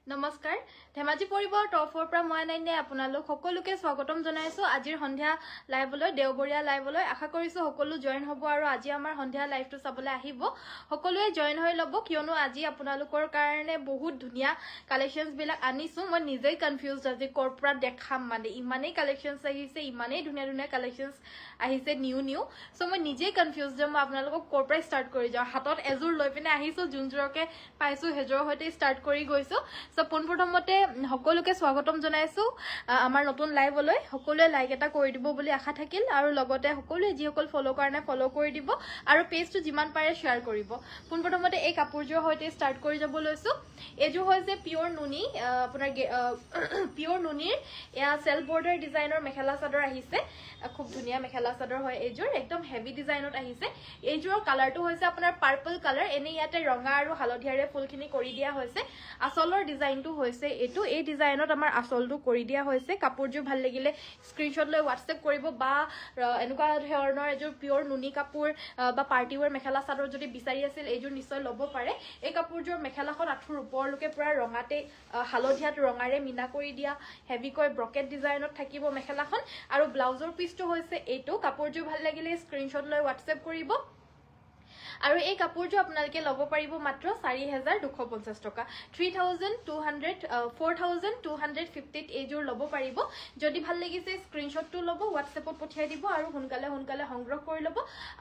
নমস্কাৰ ধেমাজি পৰিবৰ টপৰ পৰা মই নাইনে আপোনালোক সকলোকে স্বাগতম জনাইছো আজিৰ সন্ধিয়া লাইভলৈ দেওবৰীয়া লাইভলৈ আশা কৰিছো সকলো জয়েন হ'ব আৰু আজি আমাৰ সন্ধিয়া লাইভটো চাবলৈ আহিব সকলোৱে জয়েন হৈ ল'ব কিয়নো আজি আপোনালোকৰ কাৰণে বহুত ধুনিয়া কালেকশনছ বিলাক আনিছো মই নিজেই কনফিউজড আজি কৰ্পোৰেট দেখাম মানে ইমানেই কালেকশনছ আহিছে ইমানেই ধুনিয়া ধুনিয়া কালেকশনছ আহিছে নিউ সো মই নিজেই কনফিউজড মই আপোনালোকক কৰ্পোৰেট ষ্টাৰ্ট কৰি যাও হাতত এজোৰ লৈ পিনে আহিছো যোনজোৰকে পাইছো হেজোৰ হৈতে ষ্টাৰ্ট কৰি গৈছো সো পোনপ্ৰথমতে সকলোকে স্বাগতম জনাইছো আমাৰ নতুন লাইভলৈ সকলোৱে লাইক এটা কৰি দিব বুলি আশা থাকিল আৰু লগতে সকলোৱে যিসকল ফলো কাৰণে ফলো কৰি দিব আৰু পেজটো যিমান পাৰে শেয়াৰ কৰিব পোনপ্ৰথমতে এই কাপোৰজোৰ হৈতে ষ্টাৰ্ট কৰি যাব লৈছো এজোৰ হৈছে পিওৰ নুনি আপোনাৰ পিওৰ নুনিৰ এয়া সেল বৰ্ডাৰ ডিজাইনৰ মেখেলা চাদৰ আহিছে খুব ধুনিয়া মেখেলা চাদৰ হয় এজোৰ একদম হেভি ডিজাইনত আহিছে এজোৰৰ কালাৰটো হৈছে আপোনাৰ পাৰ্পল কালাৰ এনে ইয়াতে ৰঙা আৰু হালধিয়াৰে ফুলখিনি কৰি দিয়া হৈছে আসলৰ ডিজাইনটো হৈছে এটো এই ডিজাইনত আমাৰ আসলটো কৰি দিয়া হৈছে কাপোৰজোৰ ভাল লাগিলে স্ক্ৰিনশ্বট লৈ WhatsApp কৰিব বা এনেকুৱা ধৰণৰ এজোৰ পিওৰ নুনি কাপোৰ বা পাৰ্টি ওয়ৰ মেখেলা চাদৰ যদি বিচাৰি আছিল এজোৰ নিশ্চয় ল'ব পাৰে এই কাপোৰজোৰ মেখেলাখন আঠুৰ ওপৰলৈকে পুৰা ৰঙাতে হালধিয়াত ৰঙাৰে মিনা কৰি দিয়া হেভিকৈ ব্ৰকেট ডিজাইনত থাকিব মেখেলাখন আৰু ব্লাউজৰ পিচটো হৈছে এটো কাপোৰজোৰ ভাল লাগিলে স্ক্ৰিনশ্বট লৈ WhatsApp কৰিব আৰু এই কাপোৰটো আপোনালোকে ল'ব পাৰিব মাত্ৰ 4250 টকা 4250 এজোৰ ল'ব পাৰিব যদি ভাল লাগিছে স্ক্ৰিনশ্বটটো ল'ব WhatsAppত পঠিয়াই দিব আৰু সোনকালে সংগ্ৰহ কৰি ল'ব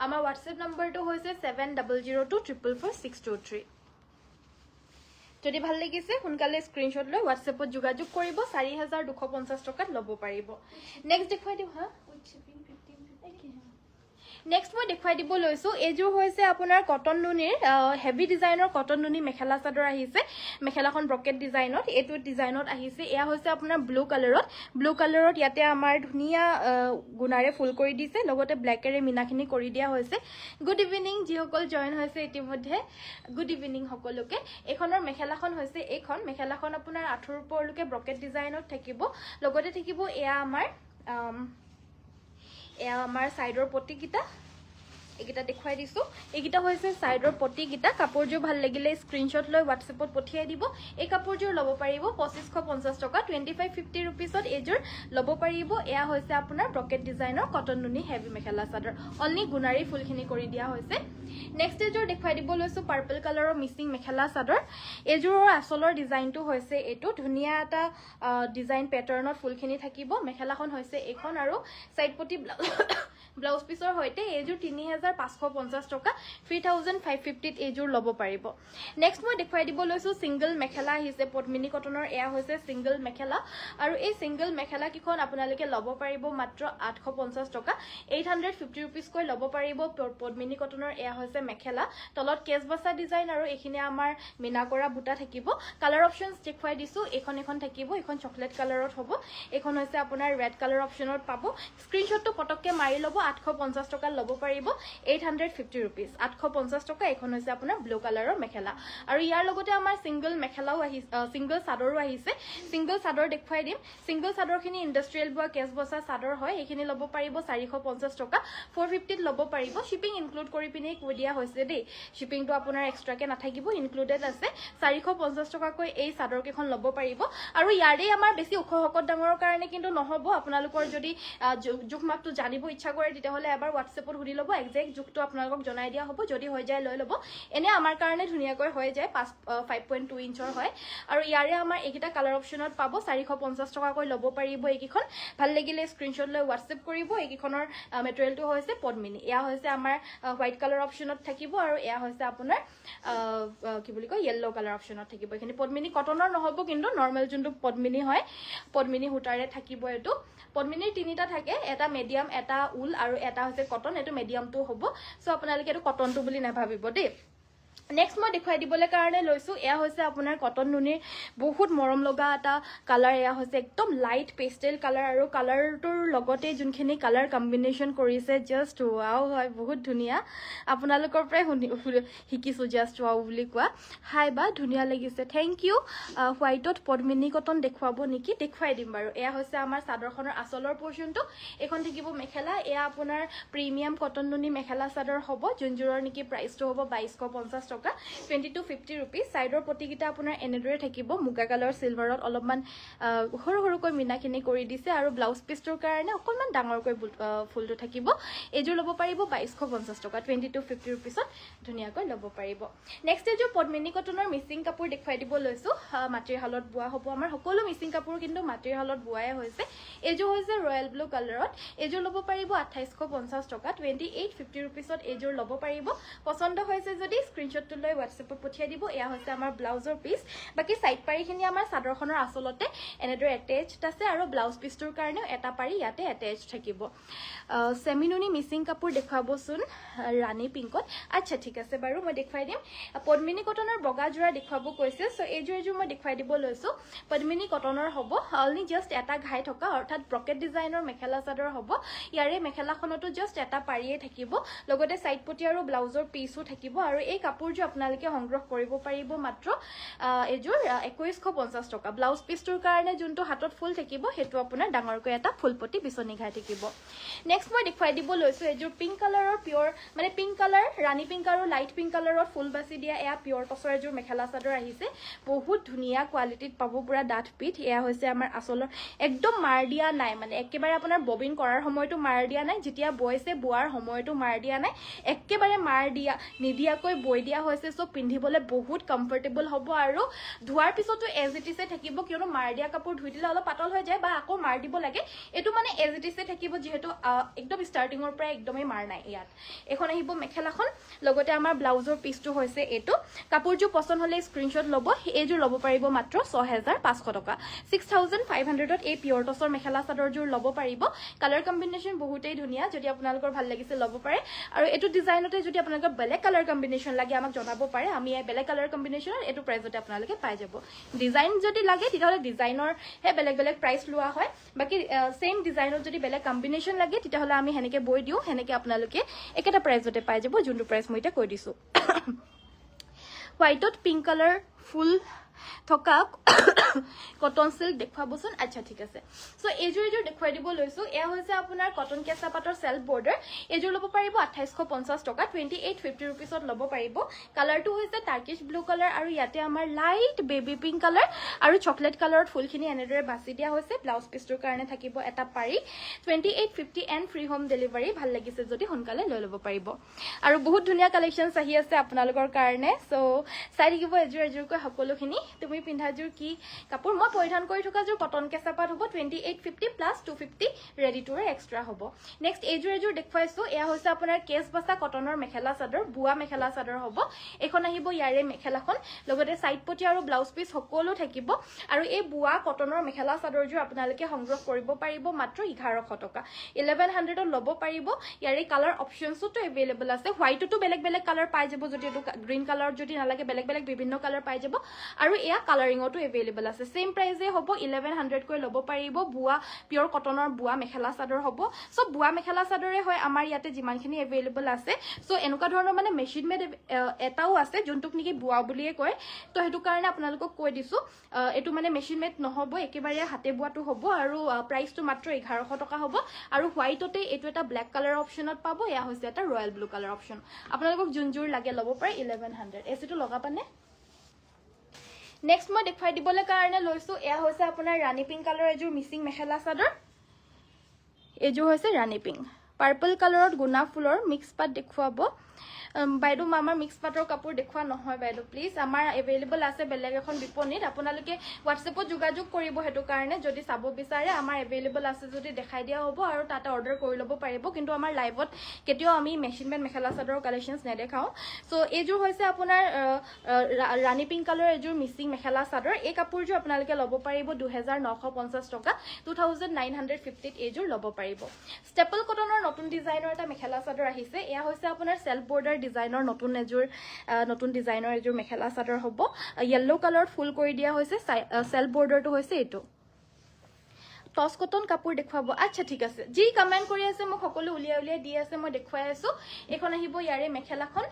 আমাৰ WhatsApp নম্বৰটো হৈছে 7002444623 যদি ভাল লাগিছে সোনকালে স্ক্ৰিনশ্বট লৈ WhatsAppত যোগাযোগ কৰিব 4250 টকাত ল'ব পাৰিব নেক্সট দেখুৱাই দিও হা নেক্সট মই দেখুৱাই দিব লৈছো এজোৰ হৈছে আপোনাৰ কটন নুনিৰ হেভি ডিজাইনৰ কটন নুনি মেখেলা চাদৰ আহিছে মেখেলাখন ব্ৰকেট ডিজাইনত এটো ডিজাইনত আহিছে এয়া হৈছে আপোনাৰ ব্লু কালাৰত ইয়াতে আমাৰ ধুনিয়া গুণাৰে ফুল কৰি দিছে লগতে ব্ল্যাকেৰে মিনাখিনি কৰি দিয়া হৈছে গুড ইভিনিং যিসকল জয়েন হৈছে ইতিমধ্যে গুড ইভিনিং সকলোকে এখনৰ মেখেলাখন হৈছে এইখন মেখেলাখন আপোনাৰ আঠুৰ ওপৰলৈকে ব্ৰকেট ডিজাইনত থাকিব লগতে থাকিব এয়া আমাৰ সাইডৰ পটিকিটা একিটা দেখুৱাই দিছো একিটা হৈছে সাইডৰ পটিকিটা কাপোৰজোৰ ভাল লাগিলে স্ক্ৰিনশ্বট লৈ WhatsAppত পঠিয়াই দিব এই কাপোৰজোৰ ল'ব পাৰিব 2550 টকা 2550 रुपीसত এজোৰ ল'ব পাৰিব এয়া হৈছে আপোনাৰ ব্ৰকেট ডিজাইনৰ কটন নুনি হেভি মেখেলা চাদৰ অনলি গুণাৰী ফুলখিনি কৰি দিয়া হৈছে নেক্সট এজোৰ দেখুৱাই দিব লৈছো পাৰ্পল কালাৰৰ মিচিং মেখেলা চাদৰ এজোৰৰ আসলৰ ডিজাইনটো হৈছে এটো ধুনিয়া এটা ডিজাইন প্যাটাৰ্ণত ফুলখিনি থাকিব মেখেলাখন হৈছে এখন আৰু সাইড পটি ব্লাউজ পিসৰ হৈতে এজোৰ 3550 টকা 3550 এজোৰ ল'ব পাৰিব নেক্সট মই দেখুৱাই দিব লৈছো সিঙ্গল মেখেলা আহিছে পদ্মিনী কটনৰ এয়া হৈছে সিঙ্গল মেখেলা আৰু এই সিঙ্গল মেখেলা কিখন আপোনালোকে ল'ব পাৰিব মাত্ৰ 850 টকা 850 रुपीस কৈ ল'ব পাৰিব পদ্মিনী কটনৰ এয়া হৈছে মেখেলা তলত কেছবাছা ডিজাইন আৰু এখিনে আমাৰ মিনা কৰা বুটা থাকিব কালাৰ অপচনছ দেখুৱাই দিছো এখন থাকিব এখন চকলেট কালাৰত হ'ব এখন হৈছে আপোনাৰ ৰেড কালাৰ অপচনত পাব স্ক্ৰিনশ্বটটো পটককে মাৰি ল'ব 850 টকা ল'ব পাৰিব 850 रुपीस 850 টকা এখন হৈছে আপোনাৰ ব্লু কালাৰৰ মেখেলা আৰু ইয়াৰ লগতে আমাৰ সিঙ্গল মেখেলাও আহিছে সিঙ্গল চাদৰো আহিছে সিঙ্গল চাদৰ দেখুৱাই দিম সিঙ্গল চাদৰখিনি ইন্ডাষ্ট্ৰিয়েল বা কেছবছা চাদৰ হয় এখিনি ল'ব পাৰিব 450 টকা 450 ল'ব পাৰিব শিপিং ইনক্লুড কৰি পিনে কৈ দিয়া হৈছে দেই শিপিংটো আপোনাৰ এক্সট্ৰাকে নাথাকিব ইনক্লুডেড আছে 450 টকা কৈ এই চাদৰ কেখন ল'ব পাৰিব আৰু ইয়াৰে আমাৰ বেছি ওখ হকত ডাঙৰৰ কাৰণে কিন্তু নহব আপোনালোকৰ যদি জুখমাপটো জানিব ইচ্ছা কৰে তেতিয়াহলে এবাৰ WhatsAppত হুৰি ল'ব এক্সাক্ট জুখটো আপোনালোকক জনাই দিয়া হ'ব যদি হৈ যায় লৈ ল'ব এনে আমাৰ কাৰণে ধুনিয়াকৈ হৈ যায় 5.2 ইঞ্চৰ হয় আৰু ইয়াৰে আমাৰ এইকিটা কালাৰ অপচনত পাব 450 টকা কৈ ল'ব পাৰিব এইকিখন ভাল লাগিলে স্ক্ৰিনশ্বট লৈ WhatsApp কৰিব এইকিখনৰ মেটেৰিয়েলটো হৈছে পদ্মিনী এয়া হৈছে আমাৰ হোৱাইট কালাৰ অপচনত থাকিব আৰু এয়া হৈছে আপোনাৰ কি বুলি কয় ইয়েলো কালাৰ অপচনত থাকিব এখিনি পদ্মিনী কটনৰ নহব কিন্তু নৰমাল যোনটো পদ্মিনী হয় পদ্মিনী হুটাৰে থাকিব এটো পদ্মিনীৰ তিনিটা থাকে এটা মিডিয়াম এটা উল আৰু এটা হৈছে কটন এটো মিডিয়ামটো হ'ব সো আপোনালোকে এটো কটনটো বুলি নাভাবিব দেই নেক্সট মই দেখুৱাই দিবলৈ কাৰণে লৈছো এয়া হৈছে আপোনাৰ কটন নুনিৰ বহুত মৰম লগা এটা কালাৰ এয়া হৈছে একদম লাইট পেস্টেল কালাৰ আৰু কালাৰটোৰ লগতে যোনখিনি কালাৰ কম্বিনেশন কৰিছে জাস্ট ওয়াও হয় বহুত ধুনিয়া আপোনালোকৰ প্ৰায় শিকিছো জাস্ট ওয়াও বুলি কোৱা হাই বা ধুনিয়া লাগিছে থ্যাংক ইউ হোৱাইটত পদ্মিনী কটন দেখুৱাব নেকি দেখুৱাই দিম বাৰু এয়া হৈছে আমাৰ চাদৰখনৰ আসলৰ পোৰশনটো এখন থাকিব মেখেলা এয়া আপোনাৰ প্ৰিমিয়াম কটন নুনি মেখেলা চাদৰ হ'ব যোনজোৰৰ নেকি প্ৰাইসটো হ'ব 2250 টকা 2250 rupees সাইডৰ পটিকিটা আপোনাৰ এনেদৰে থাকিব মুগা কালাৰ সিলভাৰত অলপমান সৰু সৰুকৈ মিনাখিনি কৰি দিছে আৰু ব্লাউজ পিছটোৰ কাৰণে অকনমান ডাঙৰকৈ ফুলটো থাকিব এযোৰ ল'ব পাৰিব 2250 টকা 2250 rupeesত ধুনিয়াকৈ ল'ব পাৰিব নেক্সট এযোৰ পদ্মিনী কটনৰ মিচিং কাপোৰ দেখুৱাই দিব লৈছো মাটিৰ হালত বুৱা হ'ব আমাৰ সকলো মিচিং কাপোৰ কিন্তু মাটিৰ হালত বুৱাই হৈছে এযোৰ হৈছে ৰয়েল ব্লু কালাৰত এযোৰ ল'ব পাৰিব 2850 টকা 2850 rupeesত এযোৰ ল'ব পাৰিব পছন্দ হৈছে যদি স্ক্ৰিনশ্বটটো লৈ WhatsAppত পঠিয়াই দিব এয়া হৈছে আমাৰ ব্লাউজৰ পিস বাকি সাইড পাৰিখিনি আমাৰ চাদৰখনৰ আসলতে এনেদৰে এটাচড আছে আৰু ব্লাউজ পিসটোৰ কাৰণেও এটা পাৰি ইয়াতে এটাচড থাকিব সেমিনুনি মিচিং কাপোৰ দেখাবচোন ৰানী পিংকত আচ্ছা ঠিক আছে বাৰু মই দেখাই দিম পদ্মিনী কটনৰ বগা জোৰা দেখাব কৈছে সো এযোৰ মই দেখাই দিব লৈছো পদ্মিনী কটনৰ হ'ব অনলি জাস্ট এটা ঘাই থকা অৰ্থাৎ ব্ৰকেট ডিজাইনৰ মেখেলা চাদৰ হ'ব ইয়াৰে মেখেলাখনটো জাস্ট এটা পাৰিয়ে থাকিব লগতে সাইড পটি আৰু ব্লাউজৰ পিসও থাকিব আৰু এই কাপোৰযোৰ আপোনালোকে সংগ্ৰহ কৰিব পাৰিব মাত্ৰ এযোৰ 2150 টকা ব্লাউজ পিসটোৰ কাৰণে যোনটো হাতত ফুল থাকিব হেতু আপোনাৰ ডাঙৰকৈ এটা ফুলপটি বিচনি ঘাই থাকিব নেক্সট মই দেখাই দিব লৈছো এযোৰ পিংক কালাৰৰ পিওৰ মানে পিংক কালাৰ ৰানী পিংক আৰু লাইট পিংক কালাৰৰ ফুল বাছি দিয়া এয়া পিওৰ টছৰ এযোৰ মেখেলা চাদৰ আহিছে বহুত ধুনিয়া কোৱালিটিত পাব পুৰা ডাঠ পিঠ এয়া হৈছে আমাৰ আসলৰ একদম মাৰ দিয়া নাই মানে একেবাৰে আপোনাৰ ববিন কৰাৰ সময়টো মাৰ দিয়া নাই যেতিয়া বয়ছে বুৱাৰ সময়টো মাৰ দিয়া নাই একেবাৰে মাৰ দিয়া নিদিয়াকৈ বৈ দিয়া হৈছে সো পিন্ধিবলৈ বহুত কমফৰ্টেবল হ'ব আৰু ধোৱাৰ পিছতো এজ ইট ইছে থাকিব কিয়নো মাৰ দিয়া কাপোৰ ধুই দিলে অলপ পাতল হৈ যায় বা আকৌ মাৰ দিব লাগে এটো মানে এজ ইট ইছে থাকিব যেহেতু একদম স্টাৰ্টিংৰ পৰা একদমই মাৰ নাই ইয়াত এখন আহিব মেখেলাখন লগতে আমাৰ ব্লাউজৰ পিসটো হৈছে এটো কাপোৰযোৰ পছন্দ হলে স্ক্ৰিনশ্বট ল'ব এযোৰ ল'ব পাৰিব মাত্ৰ 6500 টকা 6500ত এই পিওৰ টছৰ মেখেলা চাদৰযোৰ ল'ব পাৰিব কালাৰ কম্বিনেশন বহুতেই ধুনিয়া যদি আপোনালোকৰ ভাল লাগিছে ল'ব পাৰে আৰু এটো ডিজাইনতে যদি আপোনালোকৰ বেলেগ কালাৰ কম্বিনেশন লাগে আমাক জনাব পাৰে আমি এই বেলেগ কালাৰ কম্বিনেশনৰ এটো প্ৰাইজতে আপোনালোকে পাই যাব ডিজাইন যদি লাগে তেতিয়াহলে ডিজাইনৰ হে বেলেগ বেলেগ প্ৰাইস লোৱা হয় বাকি সেম ডিজাইনত যদি বেলেগ কম্বিনেশন লাগে তেতিয়াহলে আমি হেনেকে বৈ দিও হেনেকে আপোনালোকে একেটা প্ৰাইজতে পাই যাব যোনটো প্ৰাইস মই এটা কৈ দিছো হোৱাইটত পিংক কালাৰ ফুল থকা কটন সিল্ক দেখাবচোন আচ্ছা ঠিক আছে সো এযোৰ দেখাই দিব লৈছো এয়া হৈছে আপোনাৰ কটন কেঁচা পাটৰ সেলফ বৰ্ডাৰ এযোৰ ল'ব পাৰিব 2850 টকা 2850 rupeesত ল'ব পাৰিব কালাৰটো হৈছে টাৰ্কিশ ব্লু কালাৰ আৰু ইয়াতে আমাৰ লাইট বেবি পিংক কালাৰ আৰু চকলেট কালাৰত ফুলখিনি এনেদৰে বাছি দিয়া হৈছে ব্লাউজ পিছটোৰ কাৰণে থাকিব এটা পাৰি 2850 এণ্ড ফ্ৰী হোম ডেলিভাৰী ভাল লাগিছে যদি সোনকালে লৈ ল'ব পাৰিব আৰু বহুত ধুনিয়া কালেকশনছ আহি আছে আপোনালোকৰ কাৰণে সো চাই থাকিব এযোৰকৈ সকলোখিনি তুমি পিন্ধাযোৰ কি কাপোৰ মই পৰিধান কৰি থকা যোৰ কটন কেঁচা পাট হ'ব 2850 plus 250 ready to wear extra হ'ব নেক্সট এযোৰ দেখুৱাইছো এয়া হৈছে আপোনাৰ কেছ বাছা কটনৰ মেখেলা চাদৰ বুৱা মেখেলা চাদৰ হ'ব এখন আহিব ইয়াৰে মেখেলাখন লগতে সাইড পটি আৰু ব্লাউজ পিস সকলো থাকিব আৰু এই বুৱা কটনৰ মেখেলা চাদৰযোৰ আপোনালোকে সংগ্ৰহ কৰিব পাৰিব মাত্ৰ 1100 টকা 1100ত ল'ব পাৰিব ইয়াৰে কালাৰ অপচনছটো এভেইলেবল আছে হোৱাইটটো বেলেগ বেলেগ কালাৰ পাই যাব যদি এটো গ্ৰীন কালাৰত যদি নালাগে বেলেগ বেলেগ বিভিন্ন কালাৰ পাই যাব আৰু এয়া কালাৰিংটো এভেইলেবল আছে সেম প্ৰাইসে হ'ব 1100 কৈ ল'ব পাৰিব বুৱা পিওৰ কটনৰ বুৱা মেখেলা চাদৰ হ'ব সো বুৱা মেখেলা চাদৰে হয় আমাৰ ইয়াতে যিমানখিনি এভেইলেবল আছে সো এনেকুৱা ধৰণৰ মানে মেচিন মেড এটাও আছে যোনটোক নেকি বুৱা বুলিয়ে কয় তো হেতু কাৰণে আপোনালোকক কৈ দিছো এটো মানে মেচিন মেড নহব একেবাৰে হাতে বুৱাটো হ'ব আৰু প্ৰাইসটো মাত্ৰ 1100 টকা হ'ব আৰু হোৱাইটতে এটো এটা ব্ল্যাক কালাৰ অপচনত পাব এয়া হৈছে এটা ৰয়েল ব্লু কালাৰ অপচন আপোনালোকক যোনজোৰ লাগে ল'ব পাৰে 1100 এচিটো লগাবানে নেক্সট মই দেখাই দিবলৈ কাৰণে লৈছো এয়া হৈছে আপোনাৰ ৰানী পিংক কালাৰ এযোৰ মিচিং মেখেলা চাদৰ এযোৰ হৈছে ৰানী পিংক পাৰ্পল কালাৰত গুনা ফুলৰ মিক্স পাট দেখুৱাব বাইদু মামাৰ মিক্স পাটৰ কাপোৰ দেখুৱা নহয় বাইদু প্লিজ আমাৰ এভেইলেবল আছে বেলেগ এখন বিপণীত আপোনালোকে WhatsAppত যোগাযোগ কৰিব হেতু কাৰণে যদি চাব বিচাৰে আমাৰ এভেইলেবল আছে যদি দেখাই দিয়া হ'ব আৰু তাতে অৰ্ডাৰ কৰি ল'ব পাৰিব কিন্তু আমাৰ লাইভত কেতিয়াও আমি মেচিন মেড মেখেলা চাদৰৰ কালেকশনছ নেদেখাও সো এযোৰ হৈছে আপোনাৰ ৰানী পিংক কালাৰ এযোৰ মিচিং মেখেলা চাদৰ এই কাপোৰযোৰ আপোনালোকে ল'ব পাৰিব 2950 টকা 2950 এযোৰ ল'ব পাৰিব ষ্টেপল কটনৰ নতুন ডিজাইনৰ এটা মেখেলা চাদৰ আহিছে এয়া হৈছে আপোনাৰ সেলফ বৰ্ডাৰ ডিজাইনৰ নতুন ডিজাইনৰ এযোৰ মেখেলা চাদৰ হ'ব ইয়েলো কালাৰত ফুল কৰি দিয়া হৈছে সেলফ বৰ্ডাৰটো হৈছে এটো টস কটন কাপোৰ দেখুৱাব আচ্ছা ঠিক আছে যি কমেন্ট কৰি আছে মোক সকলো উলিয়াই দি আছে মই দেখুৱাই আছো এখন আহিব ইয়াৰে মেখেলাখন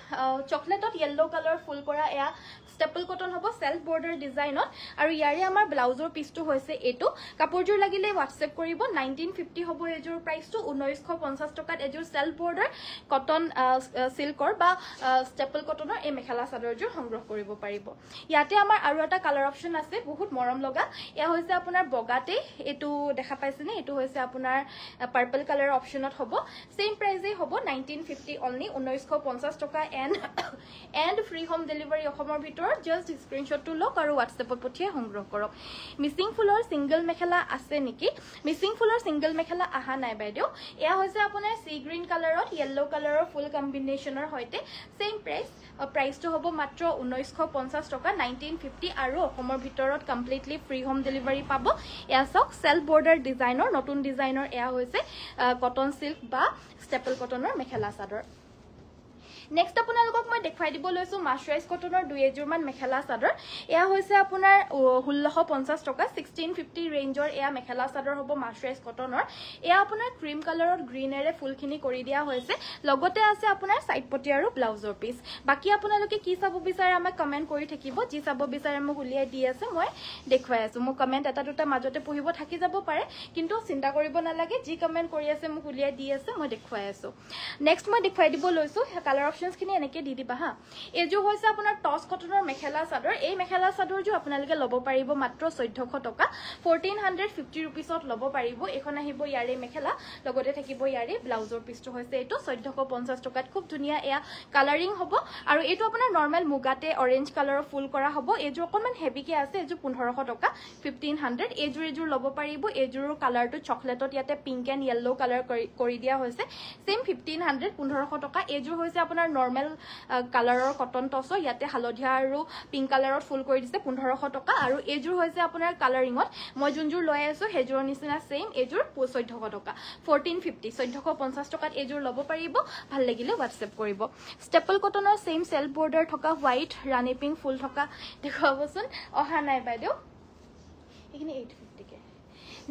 চকলেটত ইয়েলো কালাৰ ফুল কৰা এয়া স্টেপল কটন হ'ব সেলফ বৰ্ডাৰ ডিজাইনত আৰু ইয়াৰে আমাৰ ব্লাউজৰ পিছটো হৈছে এটো কাপোৰজোৰ লাগিলে WhatsApp কৰিব 1950 হ'ব এজোৰ প্ৰাইসটো 1950 টকাত এজোৰ সেলফ বৰ্ডাৰ কটন সিল্কৰ বা স্টেপল কটনৰ এই মেখেলা চাদৰজোৰ সংগ্ৰহ কৰিব পাৰিব ইয়াতে আমাৰ আৰু এটা কালাৰ অপচন আছে বহুত মৰম লগা এয়া হৈছে আপোনাৰ বগাতে এটো দেখা পাইছেনে এটো হৈছে আপোনাৰ পাৰ্পল কালাৰ অপচনত হ'ব সেম প্ৰাইসে হ'ব 1950 অনলি 1950 টকা এন্ড ফ্ৰী হোম ডেলিভাৰী অসমৰ ভিতৰত জাস্ট স্ক্ৰিনশ্বটটো লওক আৰু WhatsAppত পঠিয়াই সংগ্ৰহ কৰক মিসিং ফুলৰ সিঙ্গেল মেখেলা আছে নেকি মিসিং ফুলৰ সিঙ্গেল মেখেলা আহা নাই বাইদেউ এয়া হৈছে আপোনাৰ সি গ্ৰীন কালাৰত ইয়েলো কালাৰৰ ফুল কম্বিনেশনৰ হৈতে সেম প্ৰাইসটো হ'ব মাত্ৰ 1950 টকা 1950 আৰু অসমৰ ভিতৰত কমপ্লিটলি ফ্ৰী হোম ডেলিভাৰী পাব এয়া সক সেলফ বৰ্ডাৰ ডিজাইনৰ নতুন ডিজাইনৰ এয়া হৈছে কটন সিল্ক বা স্টেপল কটনৰ মেখেলা চাদৰ নেক্সট আপোনালোকক মই দেখাই দিব লৈছো মাৰ্চাৰাইজ কটনৰ দুই এজোৰমান মেখেলা চাদৰ এয়া হৈছে আপোনাৰ 1650 টকা 1650 ৰেঞ্জৰ এয়া মেখেলা চাদৰ হ'ব মাৰ্চাৰাইজ কটনৰ এয়া আপোনাৰ ক্ৰীম কালাৰত গ্ৰীনেৰে ফুলখিনি কৰি দিয়া হৈছে লগতে আছে আপোনাৰ সাইড পটি আৰু ব্লাউজৰ পিস বাকি আপোনালোকে কি চাব বিচাৰে আমাক কমেন্ট কৰি থাকিব যি চাব বিচাৰে মোক উলিয়াই দি আছে মই দেখুৱাই আছো মোক কমেন্ট এটা দুটা মাজতে পঢ়িব থাকি যাব পাৰে কিন্তু চিন্তা কৰিব নালাগে যি কমেন্ট কৰি আছে মোক উলিয়াই দি আছে মই দেখুৱাই আছো নেক্সট মই দেখুৱাই দিব লৈছো কালাৰ খিনি এনেকে দি দিবা হা এজো হৈছে আপোনাৰ টস কটনৰ মেখেলা চাদৰ এই মেখেলা চাদৰজো আপোনালোকে লব পাৰিব মাত্ৰ 1400 টকা 1450 रुपीसত লব পাৰিব এখন আহিব ইয়াৰে মেখেলা লগতে থাকিব ইয়াৰে ব্লাউজৰ পিছটো হৈছে এটো 1450 টকাত খুব ধুনিয়া এয়া কালাৰিং হ'ব আৰু এটো আপোনাৰ নৰমাল মুগাতে অৰেঞ্জ কালাৰৰ ফুল কৰা হ'ব এজো অকমান হেভিকে আছে এজো 1500 টকা 1500 এজোৰ লব পাৰিব এজোৰ কালাৰটো চকলেটত ইয়াতে পিংক এন্ড ইয়েলো কালাৰ কৰি দিয়া হৈছে সেম 1500 1500 টকা এজোৰ হৈছে আপোনাৰ নৰমাল কালাৰৰ কটন টসো ইয়াতে হালধীয়া আৰু পিংক কালাৰত ফুল কৰি দিছে 1500 টকা আৰু এজোৰ হৈছে আপোনাৰ কালাৰিংত মই যোনজোৰ লৈ আছো হেজোৰ নিচিনা সেম এজোৰ 1400 টকা 1450 1450 টকাত এজোৰ লব পাৰিব ভাল লাগিলে WhatsApp কৰিব স্টেপল কটনৰ সেম সেলফ বৰ্ডাৰ থকা হোৱাইট ৰানী পিংক ফুল থকা দেখুৱাবচোন অহা নাই বাইদেউ এখিনি 850 কে